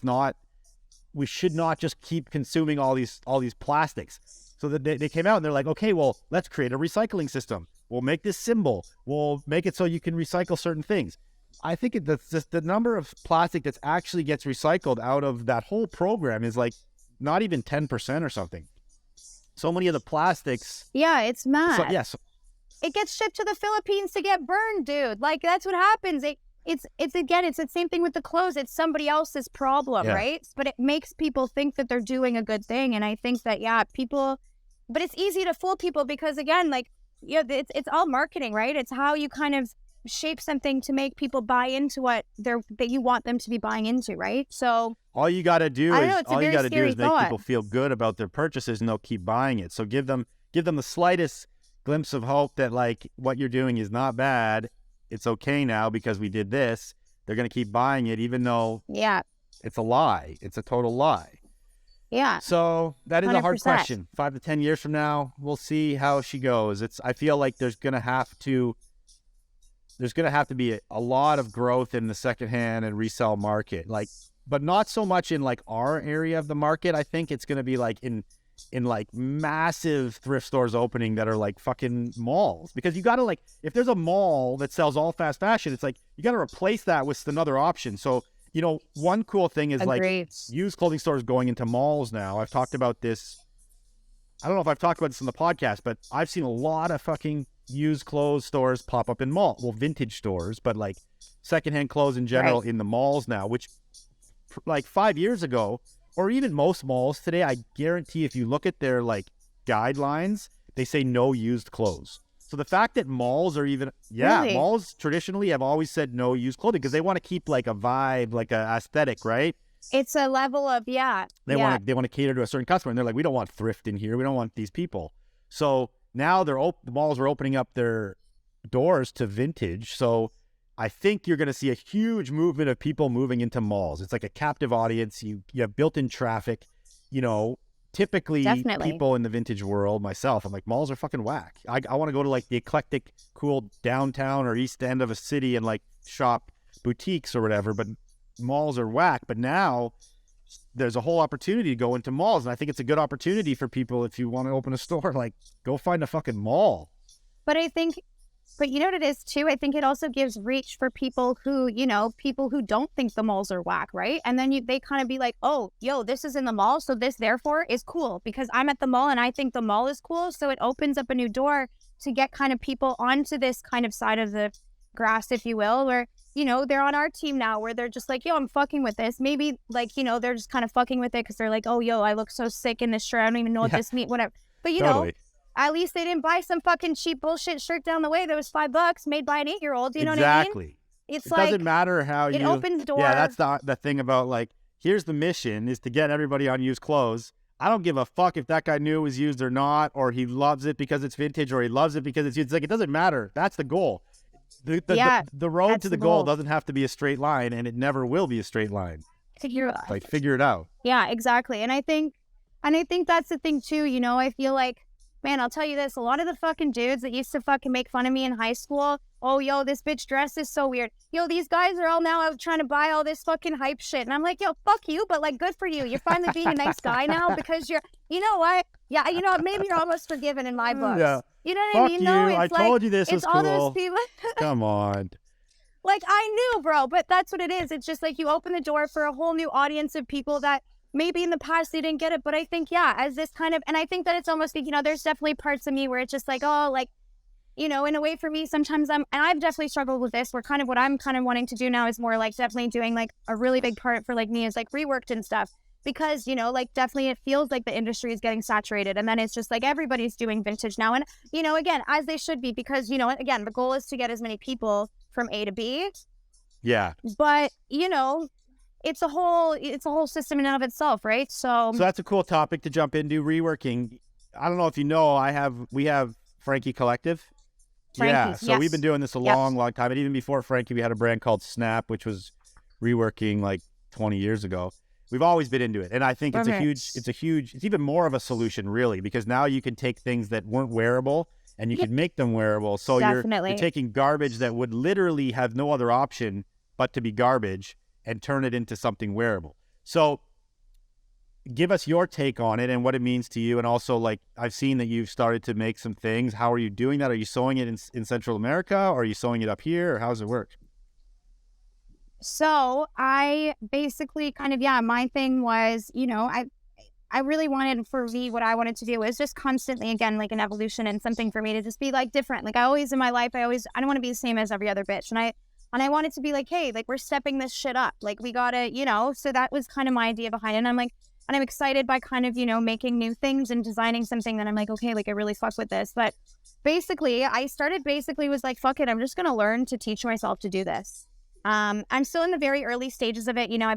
we should not just keep consuming all these plastics. So that they came out and they're like, okay, well, let's create a recycling system. We'll make this symbol. We'll make it so you can recycle certain things. I think the number of plastic that actually gets recycled out of that whole program is like not even 10% or something. So many of the plastics. Yeah, it's mad. So it gets shipped to the Philippines to get burned, dude. Like, that's what happens. It's the same thing with the clothes. It's somebody else's problem, right? But it makes people think that they're doing a good thing. And I think that, but it's easy to fool people because, again, like, it's all marketing, right? It's how you kind of shape something to make people buy into what that you want them to be buying into, right? So all you got to do is make thought. people feel good about their purchases and they'll keep buying it. So give them the slightest glimpse of hope that like what you're doing is not bad, it's okay now because we did this. They're going to keep buying it, even though Yeah. it's a lie. It's a total lie. Yeah. So that is a hard 100%. question. 5 to 10 years from now, we'll see how she goes. I feel like there's going to have to be a lot of growth in the secondhand and resale market, like, but not so much in like our area of the market. I think it's going to be like in like massive thrift stores opening that are like fucking malls, because you got to, like, if there's a mall that sells all fast fashion, it's like you got to replace that with another option. So, you know, one cool thing is Agreed. like used clothing stores going into malls now. I've talked about this. I don't know if I've talked about this on the podcast, but I've seen a lot of fucking used clothes stores pop up in malls. Well, vintage stores, but like secondhand clothes in general in the malls now, which like 5 years ago, or even most malls today, I guarantee if you look at their like guidelines, they say no used clothes. So the fact that malls are even, Really? malls traditionally have always said no used clothing because they want to keep like a vibe, like a aesthetic, right? It's a level of, They want to cater to a certain customer, and they're like, we don't want thrift in here. We don't want these people. So now the malls are opening up their doors to vintage. So I think you're going to see a huge movement of people moving into malls. It's like a captive audience. You have built-in traffic. You know, typically Definitely. people in the vintage world, myself, I'm like, malls are fucking whack. I want to go to like the eclectic, cool downtown or east end of a city and like shop boutiques or whatever, but malls are whack. But now there's a whole opportunity to go into malls, and I think it's a good opportunity for people. If you want to open a store, like, go find a fucking mall. But you know what it is too? I think it also gives reach for people who don't think the malls are whack, right? And then they kind of be like, oh, yo, this is in the mall, so this therefore is cool because I'm at the mall and I think the mall is cool. So it opens up a new door to get kind of people onto this kind of side of the grass, if you will, where, you know, they're on our team now where they're just like, yo, I'm fucking with this. Maybe like, you know, they're just kind of fucking with it because they're like, oh, yo, I look so sick in this shirt. I don't even know what this means, whatever. But you know, at least they didn't buy some fucking cheap bullshit shirt down the way that was $5 made by an 8-year-old. You know what I mean? It doesn't matter how it opens doors. Yeah, that's the thing about, like, here's the mission is to get everybody on used clothes. I don't give a fuck if that guy knew it was used or not, or he loves it because it's vintage, or he loves it because it's used. It's like, it doesn't matter. That's the goal. The road to the goal doesn't have to be a straight line, and it never will be a straight line. Figure it out. Yeah, exactly. And I think that's the thing too. You know, I feel like, man, I'll tell you this, a lot of the fucking dudes that used to fucking make fun of me in high school, oh, yo, this bitch dress is so weird. Yo, these guys are all now out trying to buy all this fucking hype shit. And I'm like, yo, fuck you, but like, good for you. You're finally being a nice guy now because you know what? Yeah, you know, maybe you're almost forgiven in my books. Yeah. You know what I mean? You. Though? I told you this was it's all cool. those people. Come on. Like, I knew, bro, but that's what it is. It's just like you open the door for a whole new audience of people that maybe in the past they didn't get it. But I think, yeah, as this kind of, and I think that it's almost like, you know, there's definitely parts of me where it's just like, oh, like, you know, in a way for me, sometimes and I've definitely struggled with this, where kind of what I'm kind of wanting to do now is more like definitely doing like a really big part for like me is like reworked and stuff. Because, you know, like definitely it feels like the industry is getting saturated, and then it's just like everybody's doing vintage now. And, you know, again, as they should be, because, you know, again, the goal is to get as many people from A to B. Yeah. But, you know, it's a whole system in and of itself, right? So that's a cool topic to jump into, reworking. I don't know if you know, we have Frankie Collective. Yeah. So we've been doing this a long time. And even before Frankie, we had a brand called Snap, which was reworking like 20 years ago. We've always been into it. And I think it's even more of a solution, really, because now you can take things that weren't wearable and you can make them wearable. So you're taking garbage that would literally have no other option but to be garbage and turn it into something wearable. So give us your take on it and what it means to you. And also, like, I've seen that you've started to make some things. How are you doing that? Are you sewing it in Central America, or are you sewing it up here, or how does it work? So I basically kind of, my thing was, you know, I really wanted, for me, what I wanted to do was just constantly, again, like an evolution and something for me to just be like different. Like I always in my life, I don't want to be the same as every other bitch. And I wanted to be like, hey, like we're stepping this shit up. Like we gotta, you know, so that was kind of my idea behind it. And I'm like, and I'm excited by kind of, you know, making new things and designing something that I'm like, okay, like I really fuck with this. But basically I was like, fuck it. I'm just going to learn to teach myself to do this. I'm still in the very early stages of it. You know,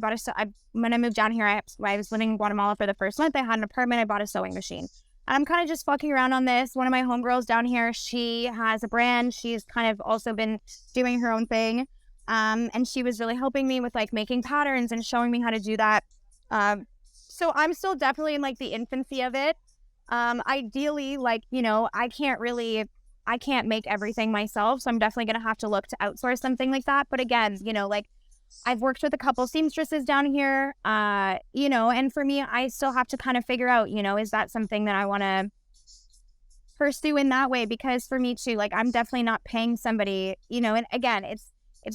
when I moved down here, I was living in Guatemala for the first month. I had an apartment. I bought a sewing machine. I'm kind of just fucking around on this. One of my homegirls down here, she has a brand. She's kind of also been doing her own thing. And she was really helping me with like making patterns and showing me how to do that. So I'm still definitely in like the infancy of it. Ideally, like, you know, I can't make everything myself. So I'm definitely going to have to look to outsource something like that. But again, you know, like I've worked with a couple seamstresses down here, you know, and for me, I still have to kind of figure out, you know, is that something that I want to pursue in that way? Because for me too, like I'm definitely not paying somebody, you know, and again, it's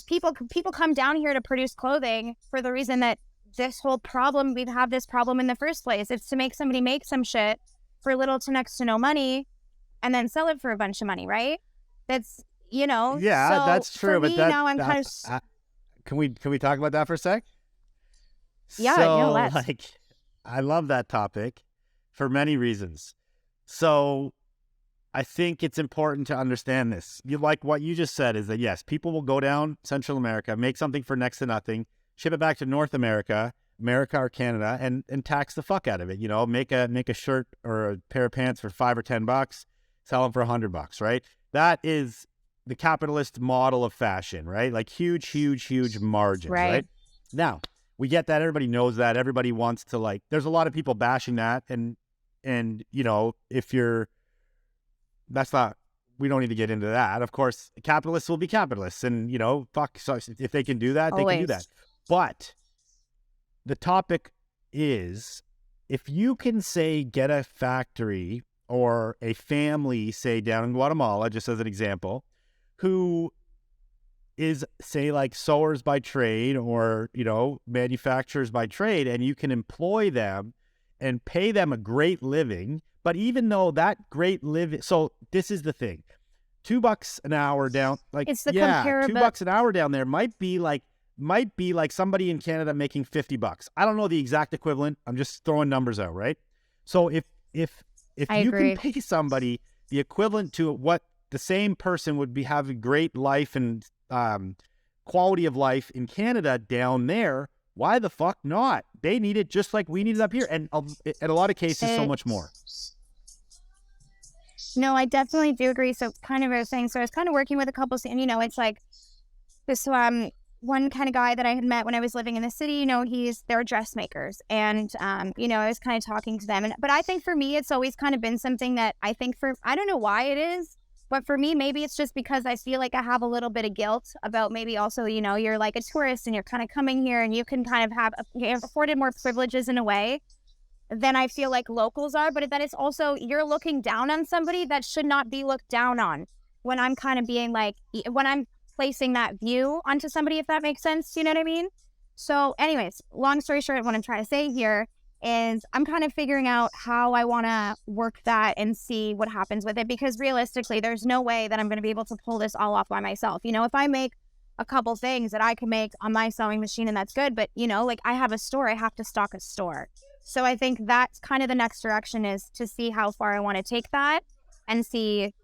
people come down here to produce clothing for the reason that this whole problem, we've had this problem in the first place. It's to make somebody make some shit for little to next to no money and then sell it for a bunch of money, right? That's, you know. Yeah, so that's true. For But me, that, now I'm that kind of... can we talk about that for a sec? Yeah, so, no, let's. Like, I love that topic for many reasons. So I think it's important to understand this. You like what you just said is that yes, people will go down Central America, make something for next to nothing, ship it back to North America, or Canada, and tax the fuck out of it. You know, make a shirt or a pair of pants for $5 or $10, sell them for $100, right? That is the capitalist model of fashion, right? Like huge margins, right? Now, we get that. Everybody knows that. Everybody wants to like, there's a lot of people bashing that. And you know, we don't need to get into that. Of course, capitalists will be capitalists and, you know, fuck. So if they can do that, they can do that. But the topic is, if you can say, get a factory or a family, say down in Guatemala, just as an example, who is, say, like sewers by trade or, you know, manufacturers by trade, and you can employ them and pay them a great living. But even though that great living, so this is the thing, $2 an hour down, like, it's the $2 an hour down there might be like somebody in Canada making $50. I don't know the exact equivalent. I'm just throwing numbers out, right? So if you can pay somebody the equivalent to what the same person would be having great life and quality of life in Canada down there, why the fuck not? They need it just like we need it up here, and in a lot of cases, so much more. No, I definitely do agree. So kind of I was saying, so I was kind of working with a couple, and you know, it's like this one kind of guy that I had met when I was living in the city, you know, they're dressmakers, and you know, I was kind of talking to them, but I think for me, it's always kind of been something that I think I don't know why it is, but for me, maybe it's just because I feel like I have a little bit of guilt about maybe also, you know, you're like a tourist and you're kind of coming here and you can kind of you're afforded more privileges in a way than I feel like locals are. But then it's also, you're looking down on somebody that should not be looked down on when I'm kind of being like, when I'm placing that view onto somebody, if that makes sense. You know what I mean? So anyways, long story short, what I'm trying to say here is I'm kind of figuring out how I want to work that and see what happens with it, because realistically, there's no way that I'm going to be able to pull this all off by myself. You know, if I make a couple things that I can make on my sewing machine, and that's good, but you know, like I have a store, I have to stock a store. So I think that's kind of the next direction, is to see how far I want to take that and see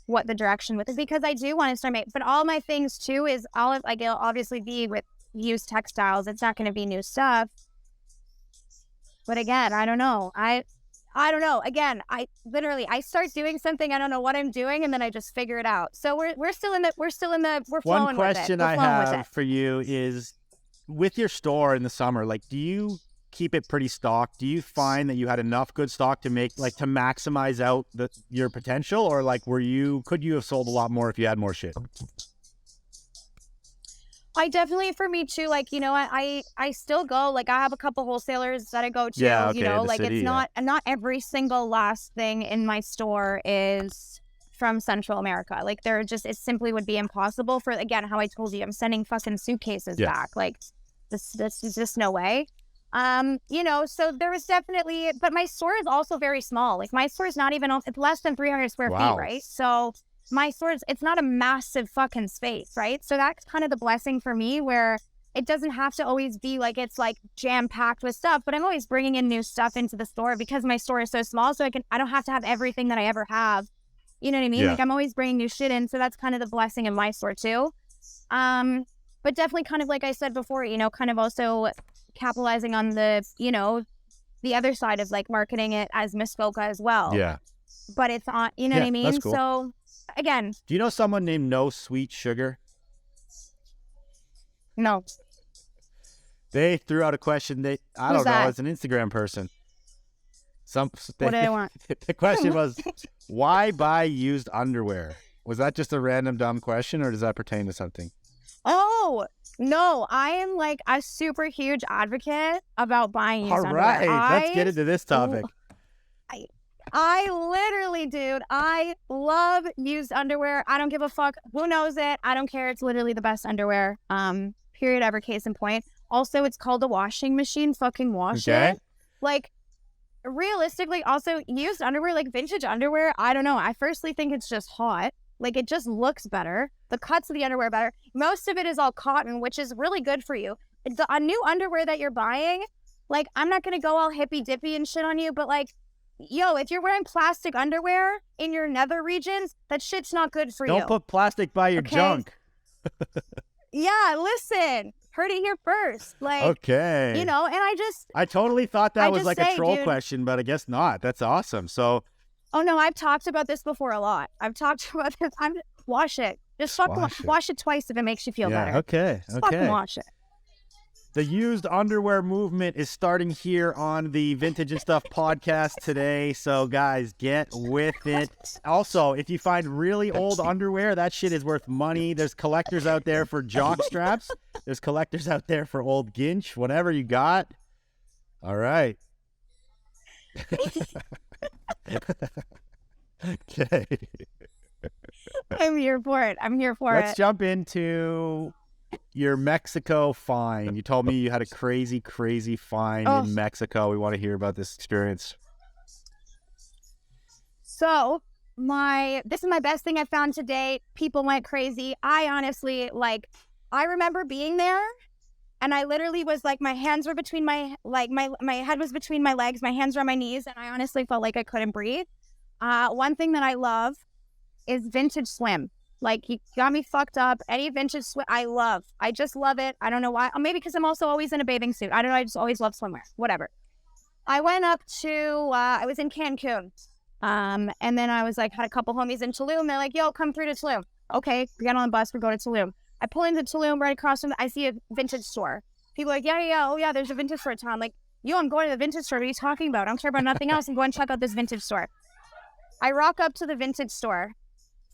what the direction with it, because I do want to start making, but all my things too is it'll obviously be with used textiles. It's not going to be new stuff. But again, I don't know. I don't know. Again, I start doing something, I don't know what I'm doing, and then I just figure it out. So we're flowing with it. One question I have for you is, with your store in the summer, like, do you keep it pretty stocked? Do you find that you had enough good stock to make, like, to maximize out your potential, or like, could you have sold a lot more if you had more shit? I definitely, for me too, like, you know, I still go, like, I have a couple wholesalers that I go to, yeah, okay, you know, like city, it's not every single last thing in my store is from Central America. Like, it simply would be impossible for, again, how I told you, I'm sending fucking suitcases back. Like, this is just no way. You know, so there was definitely, but my store is also very small. Like, my store is not even, it's less than 300 square feet, right? So my store it's not a massive fucking space, right? So that's kind of the blessing for me, where it doesn't have to always be like it's like jam packed with stuff, but I'm always bringing in new stuff into the store because my store is so small. So I don't have to have everything that I ever have. You know what I mean? Yeah. Like, I'm always bringing new shit in. So that's kind of the blessing in my store too. But definitely kind of like I said before, you know, kind of also capitalizing on the, you know, the other side of like marketing it as Muskoka as well. Yeah. But it's on, you know what I mean? That's cool. So again, Do you know someone named No Sweet Sugar? no. They threw out a question. I Who's don't know. that? It's an Instagram person. What do they want? The question was, why buy used underwear? Was that just a random dumb question, or does that pertain to something? Oh, no. I am like a super huge advocate about buying used All underwear. right, let's get into this topic. I literally, dude, I love used underwear. I don't give a fuck who knows it. I don't care. It's literally the best underwear. Period, ever, case in point. Also, it's called a washing machine. Fucking wash it. Like, realistically, also, used underwear, like vintage underwear, I don't know. I firstly think it's just hot. Like, it just looks better. The cuts of the underwear better. Most of it is all cotton, which is really good for you. A new underwear that you're buying, like, I'm not going to go all hippy-dippy and shit on you, but, like, yo, if you're wearing plastic underwear in your nether regions, that shit's not good for you. Don't put plastic by your junk. Yeah, listen. Heard it here first. Like, okay. You know, and I totally thought that was like a troll dude, question, but I guess not. That's awesome. So. Oh, no, I've talked about this before a lot. I've talked about this. Wash it. Just fucking wash it twice if it makes you feel better. Okay. Just fucking wash it. The used underwear movement is starting here on the Vintage and Stuff podcast today. So, guys, get with it. Also, if you find really old underwear, that shit is worth money. There's collectors out there for jock straps. There's collectors out there for old ginch, whatever you got. All right. Okay. I'm here for it. Let's jump into your Mexico find. You told me you had a crazy, crazy find in Mexico. We want to hear about this experience. So, this is my best thing I found to date. People went crazy. I honestly, like, I remember being there, and I literally was like, my hands were between my head was between my legs, my hands were on my knees, and I honestly felt like I couldn't breathe. One thing that I love is vintage swim. Like, you got me fucked up. Any vintage swim, I just love it. I don't know why. Maybe because I'm also always in a bathing suit. I don't know. I just always love swimwear. Whatever. I went up to, I was in Cancun. And then I was like, had a couple homies in Tulum. They're like, yo, come through to Tulum. Okay, we get on the bus. We go to Tulum. I pull into Tulum right across from I see a vintage store. People are like, yeah. Oh, yeah, there's a vintage store in town. I'm like, yo, I'm going to the vintage store. What are you talking about? I don't care about nothing else. I'm going to check out this vintage store. I rock up to the vintage store.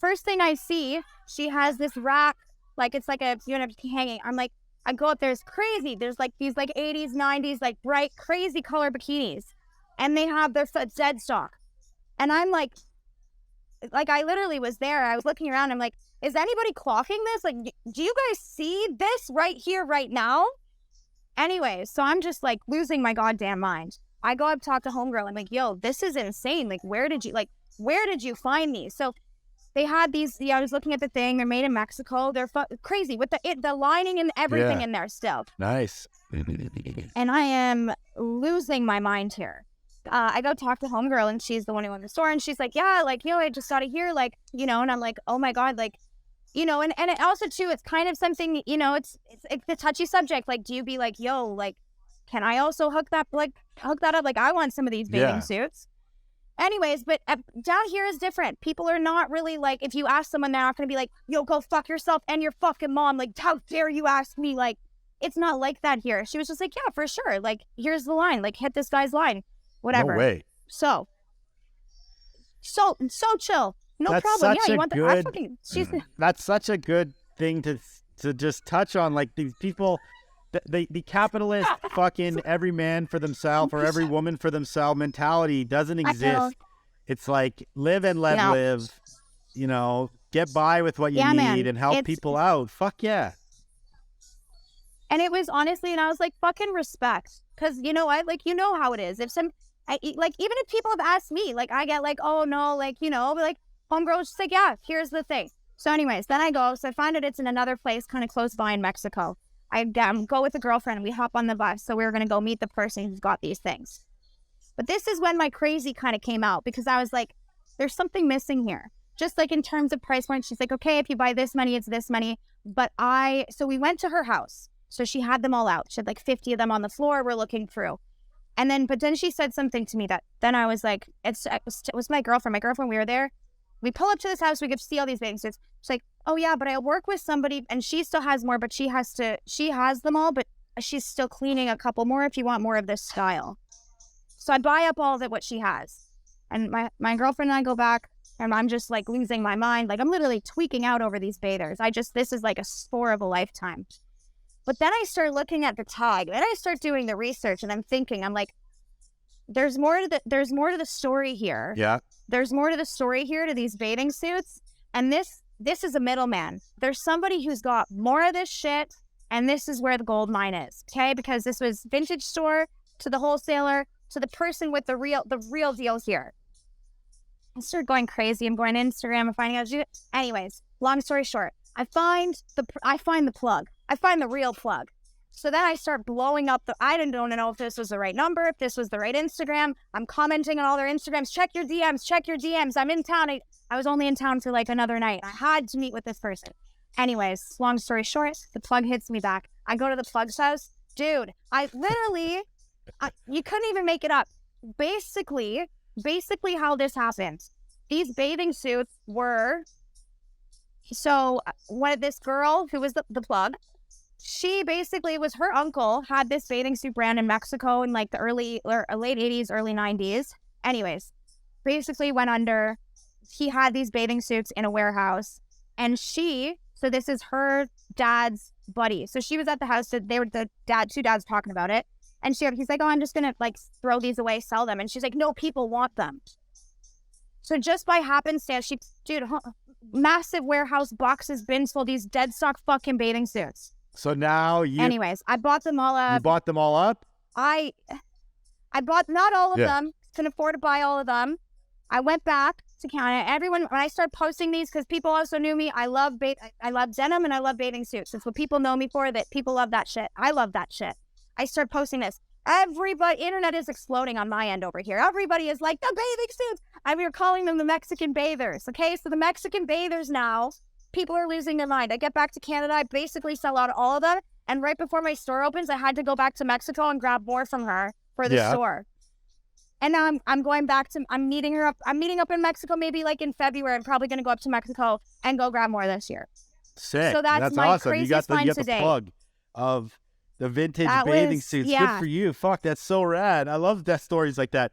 First thing I see, she has this rack, like it's like a hanging. I'm like, I go up there, it's crazy. There's like these like 80s, 90s, like bright, crazy color bikinis. And they have their dead stock. And I'm like I literally was there. I was looking around. I'm like, is anybody clocking this? Like, do you guys see this right here, right now? Anyway, so I'm just like losing my goddamn mind. I go up, talk to homegirl. I'm like, yo, this is insane. Like, where did you find these? So they had these, I was looking at the thing. They're made in Mexico. They're crazy with the lining and everything in there still. Nice. And I am losing my mind here. I go talk to homegirl, and she's the one who owned the store. And she's like, yeah, like, I just got it here. Like, and I'm like, oh my God, like, and it also too, it's kind of something, it's a touchy subject. Like, do you be like, yo, like, can I also hook that up? Like, I want some of these bathing suits. Anyways, but down here is different. People are not really like, if you ask someone, they're not going to be like, yo, go fuck yourself and your fucking mom. Like, how dare you ask me? Like, it's not like that here. She was just like, yeah, for sure. Like, here's the line. Like, hit this guy's line. Whatever. No way. So chill. No problem. Yeah, you want that? That's such a good thing to just touch on. Like, these people, the capitalist fucking every man for themselves or every woman for themselves mentality doesn't exist. It's like live and let live, get by with what you need and help people out. Fuck yeah. And it was honestly, and I was like, fucking respect. Cause how it is. Even if people have asked me, like, I get like, oh no, like, like, homegirl's just like, yeah, here's the thing. So anyways, then I go, so I find out it's in another place kind of close by in Mexico. I go with a girlfriend and we hop on the bus. So we were going to go meet the person who's got these things. But this is when my crazy kind of came out, because I was like, there's something missing here. Just like in terms of price point, she's like, okay, if you buy this many, it's this many. So we went to her house. So she had them all out. She had like 50 of them on the floor. We're looking through. But then she said something to me that then I was like, it was my girlfriend. My girlfriend, we were there. We pull up to this house. We get to see all these bathing suits. She's like, oh yeah, but I work with somebody and she still has more, but she has them all, but she's still cleaning a couple more if you want more of this style. So I buy up all of it, what she has. And my girlfriend and I go back and I'm just like losing my mind. Like I'm literally tweaking out over these bathers. This is like a spore of a lifetime. But then I start looking at the tag. Then I start doing the research and I'm like, there's more to the story here. Yeah. There's more to the story here to these bathing suits. And this is a middleman. There's somebody who's got more of this shit. And this is where the gold mine is. Okay. Because this was vintage store to the wholesaler to the person with the real deal here. I started going crazy. I'm going to Instagram and finding out. Anyways, long story short, I find the plug. I find the real plug. So then I start blowing up I don't know if this was the right number, if this was the right Instagram. I'm commenting on all their Instagrams. Check your DMs. I'm in town. I was only in town for like another night. I had to meet with this person. Anyways, long story short, the plug hits me back. I go to the plug's house. Dude, I literally, you couldn't even make it up. Basically how this happened. These bathing suits were, so this girl who was the plug, she basically was, her uncle had this bathing suit brand in Mexico in like the late 80s, early 90s. Anyways, basically went under. He had these bathing suits in a warehouse and so this is her dad's buddy. So she was at the house, they were two dads talking about it. And he's like, oh, I'm just going to like throw these away, sell them. And she's like, no, people want them. So just by happenstance, massive warehouse boxes, bins full, these dead stock fucking bathing suits. So now Anyways, I bought them all up. You bought them all up? I bought not all of them. Couldn't afford to buy all of them. I went back to Canada. When I started posting these, because people also knew me, I love denim and I love bathing suits. It's what people know me for, that people love that shit. I love that shit. I started posting this. Internet is exploding on my end over here. Everybody is like, the bathing suits. We were calling them the Mexican bathers. Okay, so the Mexican bathers now, people are losing their mind. I get back to Canada, I basically sell out all of them. And right before my store opens, I had to go back to Mexico and grab more from her for the store. And now I'm going back I'm meeting her up. I'm meeting up in Mexico maybe like in February. I'm probably going to go up to Mexico and go grab more this year. Sick. So that's my awesome. craziest find you got today. The plug of the vintage bathing suits. Good for you. Fuck, that's so rad. I love that stories like that.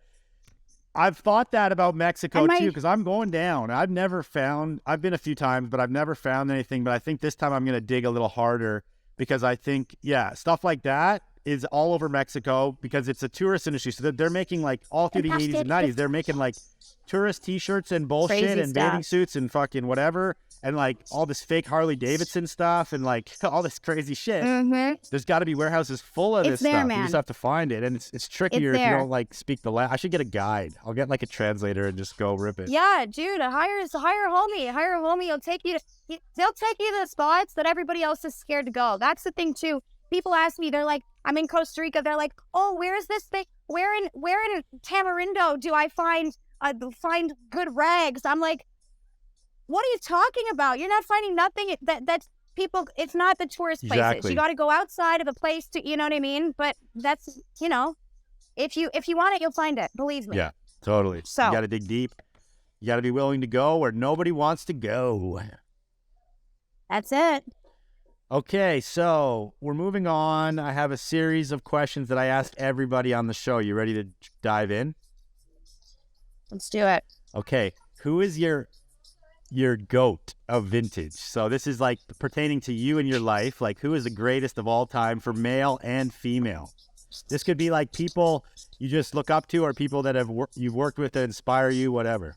I've thought that about Mexico too, because I'm going down. I've been a few times, but I've never found anything. But I think this time I'm going to dig a little harder, because I think, stuff like that is all over Mexico, because it's a tourist industry. So they're making like all through the 80s and 90s, they're making like tourist t-shirts and bullshit Crazy and stuff. bathing suits and fucking whatever. And like all this fake Harley Davidson stuff and like all this crazy shit. Mm-hmm. There's got to be warehouses full of this stuff. Man. You just have to find it, and it's trickier if you don't like speak the language. I should get a guide. I'll get like a translator and just go rip it. Yeah, dude, hire a homie. Hire a homie. They'll take you to the spots that everybody else is scared to go. That's the thing too. People ask me, they're like, I'm in Costa Rica. They're like, oh, where is this thing? Where in Tamarindo do I find good rags? I'm like, what are you talking about? You're not finding nothing. That's people. It's not the tourist places. Exactly. You got to go outside of the place to, you know what I mean? But that's, if you want it, you'll find it. Believe me. Yeah, totally. So you got to dig deep. You got to be willing to go where nobody wants to go. That's it. Okay, so we're moving on. I have a series of questions that I ask everybody on the show. You ready to dive in? Let's do it. Okay, who is your GOAT of vintage? So this is like pertaining to you and your life. Like, who is the greatest of all time for male and female? This could be like people you just look up to, or people that you've worked with that inspire you, whatever.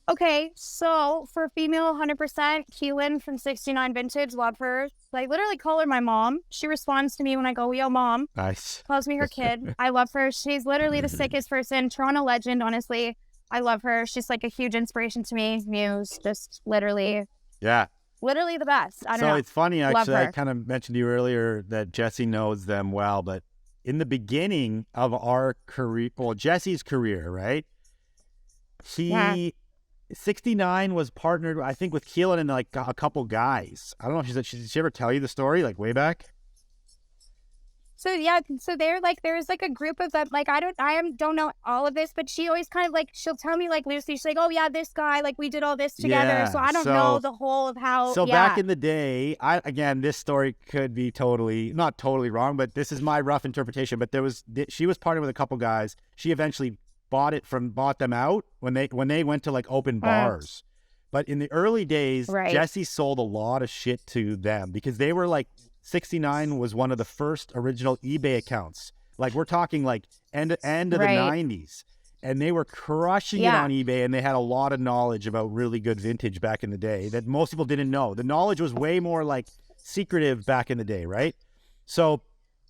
Okay, so for female, 100%, Keelan from 69 Vintage, love her. Like, literally call her my mom. She responds to me when I go, yo, mom. Nice. Calls me her kid. I love her. She's literally the sickest person. Toronto legend, honestly. I love her. She's like a huge inspiration to me. Muse, just literally. Yeah. Literally the best. I don't know. So it's funny, actually, I her. kind of mentioned to you earlier that Jesse knows them well, but in the beginning of our career, well, Jesse's career, right? 69 was partnered, I think, with Keelan and like a couple guys. I don't know if did she ever tell you the story, like way back? So yeah, so they're like, there's like a group of them. Like don't know all of this, but she always kind of like, she'll tell me like loosely. She's like, oh yeah, this guy, like we did all this together. Yeah, So I don't know the whole of how. So yeah. back in the day, again, this story could be not totally wrong, but this is my rough interpretation. But she was partnering with a couple guys. She eventually bought them out when they went to like open bars. But in the early days, Jesse sold a lot of shit to them because they were like, 69 was one of the first original eBay accounts. Like we're talking like end of the 90s. And they were crushing it on eBay, and they had a lot of knowledge about really good vintage back in the day that most people didn't know. The knowledge was way more like secretive back in the day, right? So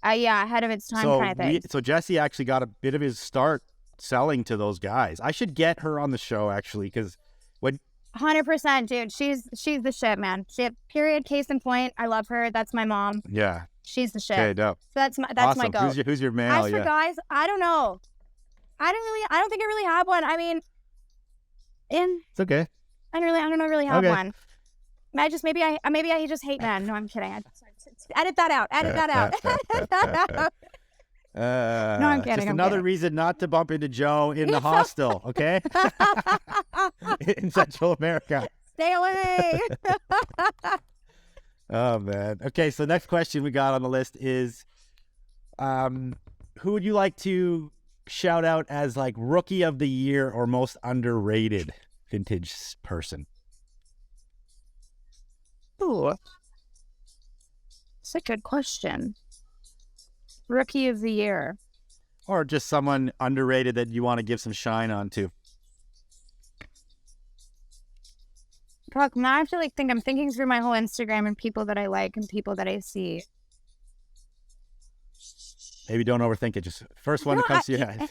ahead of its time kind of thing. So Jesse actually got a bit of his start selling to those guys. I should get her on the show actually, because when 100%, dude. She's the shit, man. Period. Case in point. I love her. That's my mom. Yeah. She's the shit. Okay, dope. So that's awesome. my go. Who's your male? As for guys, I don't know. I don't think I really have one. I mean, it's okay. I don't really have one. Maybe I just hate men. No, I'm kidding. Edit that out. Edit that out. No, I'm kidding. Just another reason not to bump into Joe in the hostel, okay? In Central America. Stay away. Oh, man. Okay, so next question we got on the list is, who would you like to shout out as like Rookie of the Year or most underrated vintage person? Ooh. That's a good question. Rookie of the Year. Or just someone underrated that you want to give some shine on to. Fuck, now I have to like I'm thinking through my whole Instagram and people that I like and people that I see. Maybe don't overthink it. Just first one that comes to your head.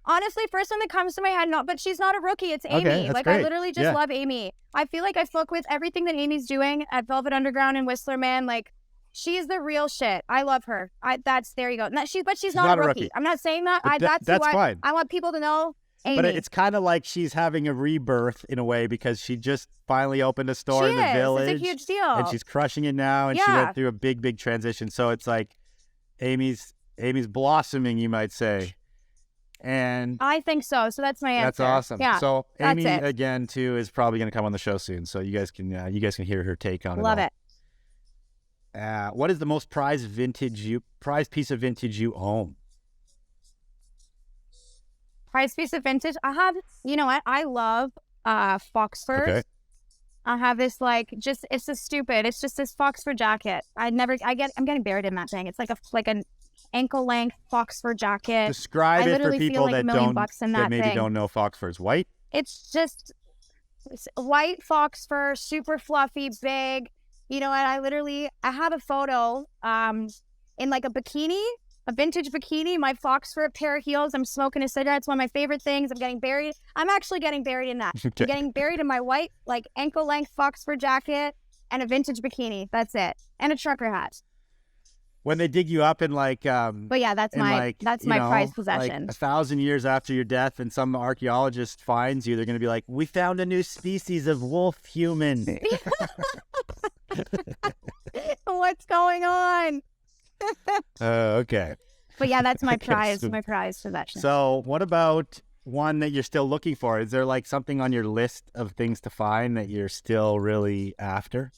Honestly, first one that comes to my head, but she's not a rookie. It's Amy. Okay, that's like great. I literally just love Amy. I feel like I fuck with everything that Amy's doing at Velvet Underground and Whistler Man. Like she's the real shit. I love her. There you go. But she's not a rookie. I'm not saying that. That's fine. I want people to know. Amy. But it's kind of like she's having a rebirth in a way because she just finally opened a store in the village. It's a huge deal. And she's crushing it now. And she went through a big, big transition. So it's like Amy's blossoming, you might say. And I think so. So that's my answer. That's awesome. Yeah, so Amy again too is probably going to come on the show soon. So you guys can hear her take on it. Love it. What is the most prized piece of vintage you own? Prized piece of vintage. I have, you know what? I love fox furs. Okay. I have this it's just this fox fur jacket. I'm getting buried in that thing. It's like an ankle length fox fur jacket. Describe it for people that don't know fox furs. White? It's white fox fur, super fluffy, big. You know what? I have a photo in like a vintage bikini, my fox fur pair of heels. I'm smoking a cigarette. It's one of my favorite things. I'm actually getting buried in that. I'm getting buried in my white, like ankle length fox fur jacket and a vintage bikini. That's it. And a trucker hat. When they dig you up in but yeah, that's my prized possession. Like 1,000 years after your death and some archaeologist finds you, they're going to be like, we found a new species of wolf human. What's going on? Okay. But yeah, that's my prize. My prize possession. So what about one that you're still looking for? Is there like something on your list of things to find that you're still really after?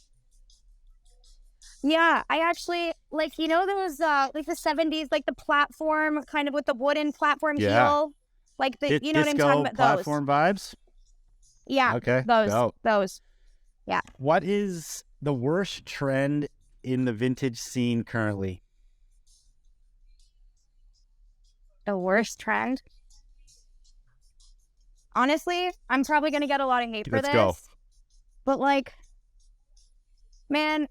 Yeah, I actually there was like the 70s, like the platform kind of with the wooden platform heel, like the you know what I'm talking about? Platform vibes. Yeah. Okay. Those. Yeah. What is the worst trend in the vintage scene currently? The worst trend? Honestly, I'm probably going to get a lot of hate for this. Let's go. But man,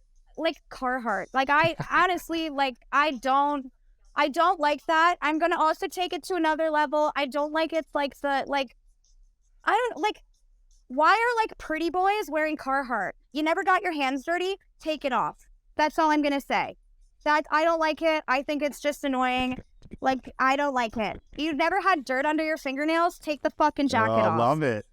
Carhartt. I honestly, I don't like that. I'm going to also take it to another level. I don't like it's I don't like, why are pretty boys wearing Carhartt? You never got your hands dirty? Take it off. That's all I'm going to say. I don't like it. I think it's just annoying. I don't like it. You've never had dirt under your fingernails? Take the fucking jacket off. I love it.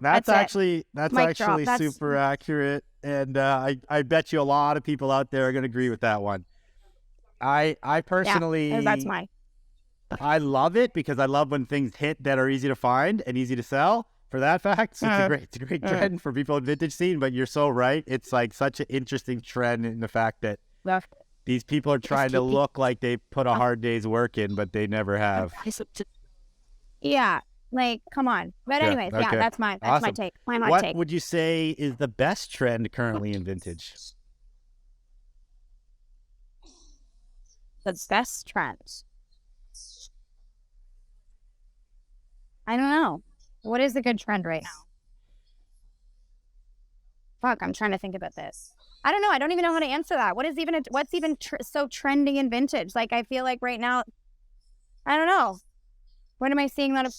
That's actually super accurate. And I bet you a lot of people out there are going to agree with that one. I personally, that's mine. I love it because I love when things hit that are easy to find and easy to sell. For that fact, so it's a great trend for people in vintage scene. But you're so right. It's like such an interesting trend in the fact that these people are trying to look like they put a hard day's work in, but they never have. Yeah, like come on. But anyways, okay. that's my take. My hot What take. would you say is the best trend currently in vintage? The best trend. I don't know. What is a good trend right now? Fuck, I'm trying to think about this. I don't know. I don't even know how to answer that. What's even so trending in vintage? Like, I feel like right now, I don't know. What am I seeing that?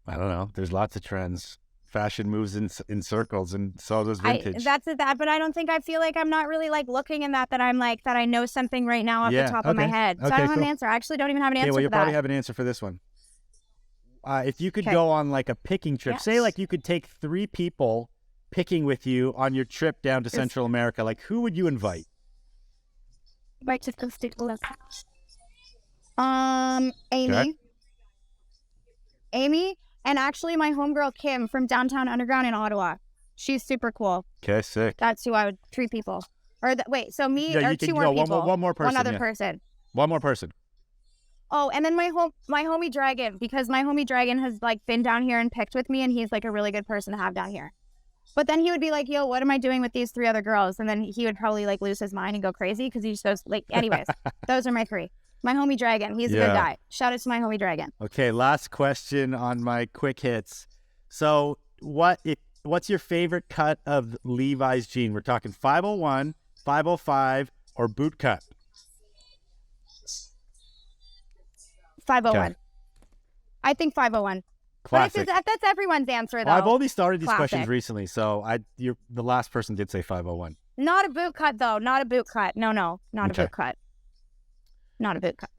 I don't know. There's lots of trends. Fashion moves in circles, and so does vintage. But I don't think I feel like I'm not really like looking in that I'm like that I know something right now off the top of my head. So I don't have an answer. I actually don't even have an answer. Well, you for probably that. have an answer for this one. If you could go on like a picking trip, say like you could take 3 people picking with you on your trip down to Central America, like who would you invite? Amy. Amy, and actually my homegirl Kim from Downtown Underground in Ottawa. She's super cool. Okay, sick. That's who I would. 3 people. Wait, so me or 2 more people? One more person. One other person. One more person. Oh, and then my homie Dragon, because my homie Dragon has like been down here and picked with me, and he's like a really good person to have down here. But then he would be like, yo, what am I doing with these 3 other girls? And then he would probably like lose his mind and go crazy because he's so like, anyways, those are my 3. My homie Dragon, he's a good guy. Shout out to my homie Dragon. Okay, last question on my quick hits. So what's your favorite cut of Levi's jean? We're talking 501, 505, or boot cut? 501. Okay. I think 501. Classic. But that's everyone's answer, though. Well, I've only started these Classic. questions recently, so the last person did say 501. Not a boot cut, though. Not a boot cut. No, not a boot cut. Not a boot cut.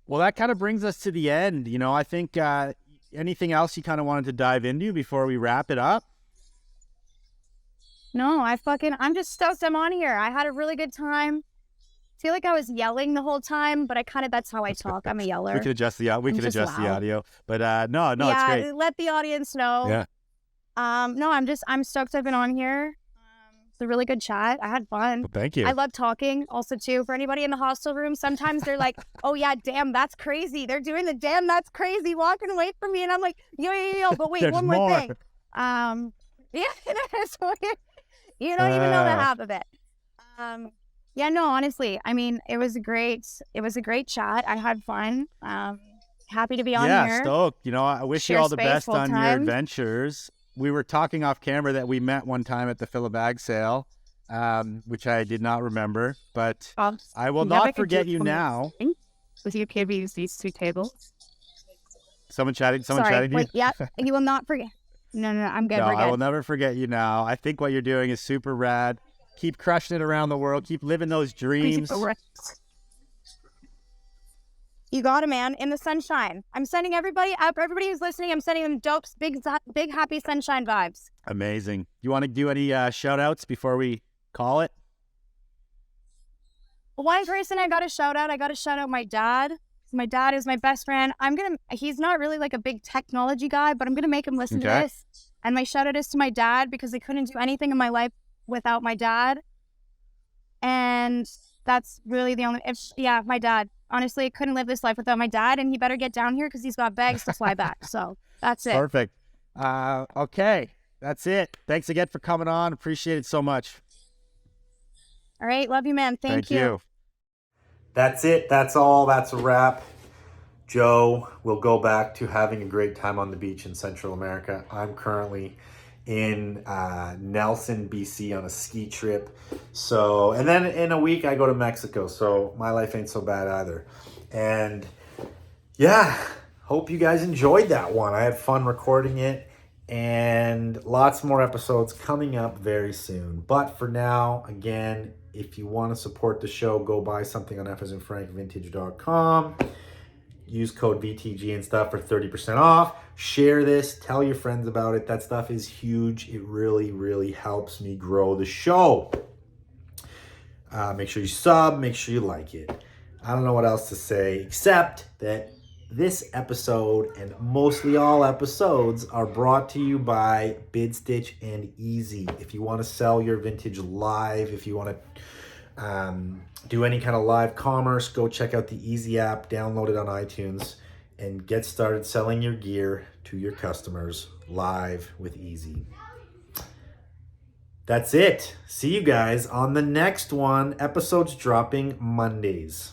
Well, that kind of brings us to the end. You know, I think anything else you kind of wanted to dive into before we wrap it up? No, I'm just stoked I'm on here. I had a really good time. I feel like I was yelling the whole time, but that's how I talk. I'm a yeller. We could adjust the audio, but no, it's great. Let the audience know. Yeah. No, I'm stoked I've been on here. It's a really good chat. I had fun. Well, thank you. I love talking also too. For anybody in the hostel room, sometimes they're like, oh yeah, damn, that's crazy. They're doing the damn, that's crazy, walking away from me. And I'm like, yo, but wait, one more thing. Yeah, so you don't even know the half of it. Yeah, no, honestly, I mean, it was a great chat. I had fun. Happy to be on here. Yeah, stoked. You know, I wish you all the best on your adventures. We were talking off camera that we met one time at the Fill a Bag sale, which I did not remember, but I will not forget you now. With your kids, these 2 tables. Someone chatting to you? Yeah, you will not forget. No, I'm good. No, We're good. I will never forget you now. I think what you're doing is super rad. Keep crushing it around the world. Keep living those dreams. You got it, man. In the sunshine. I'm sending everybody who's listening, I'm sending them dopes, big, happy sunshine vibes. Amazing. You want to do any shout outs before we call it? One person I got to shout out. I got to shout out my dad. My dad is my best friend. He's not really like a big technology guy, but I'm going to make him listen to this. And my shout out is to my dad because I couldn't do anything in my life without my dad. And that's really the only, my dad. Honestly, I couldn't live this life without my dad, and he better get down here because he's got bags to fly back. So that's it. Perfect. Okay, that's it. Thanks again for coming on. Appreciate it so much. All right. Love you, man. Thank you. That's it. That's all. That's a wrap. Joe will go back to having a great time on the beach in Central America. I'm currently in Nelson, BC on a ski trip. So, and then in a week I go to Mexico. So my life ain't so bad either. And yeah, hope you guys enjoyed that one. I had fun recording it and lots more episodes coming up very soon. But for now, again, if you want to support the show, go buy something on FasandFrankVintage.com. Use code VTG and stuff for 30% off. Share this. Tell your friends about it. That stuff is huge. It really, really helps me grow the show. Make sure you sub, make sure you like it. I don't know what else to say except that this episode and mostly all episodes are brought to you by Bid Stitch and Easy. If you want to sell your vintage live, if you want to do any kind of live commerce, go check out the Easy app, download it on iTunes, and get started selling your gear to your customers live with Easy. That's it. See you guys on the next one. Episodes dropping Mondays.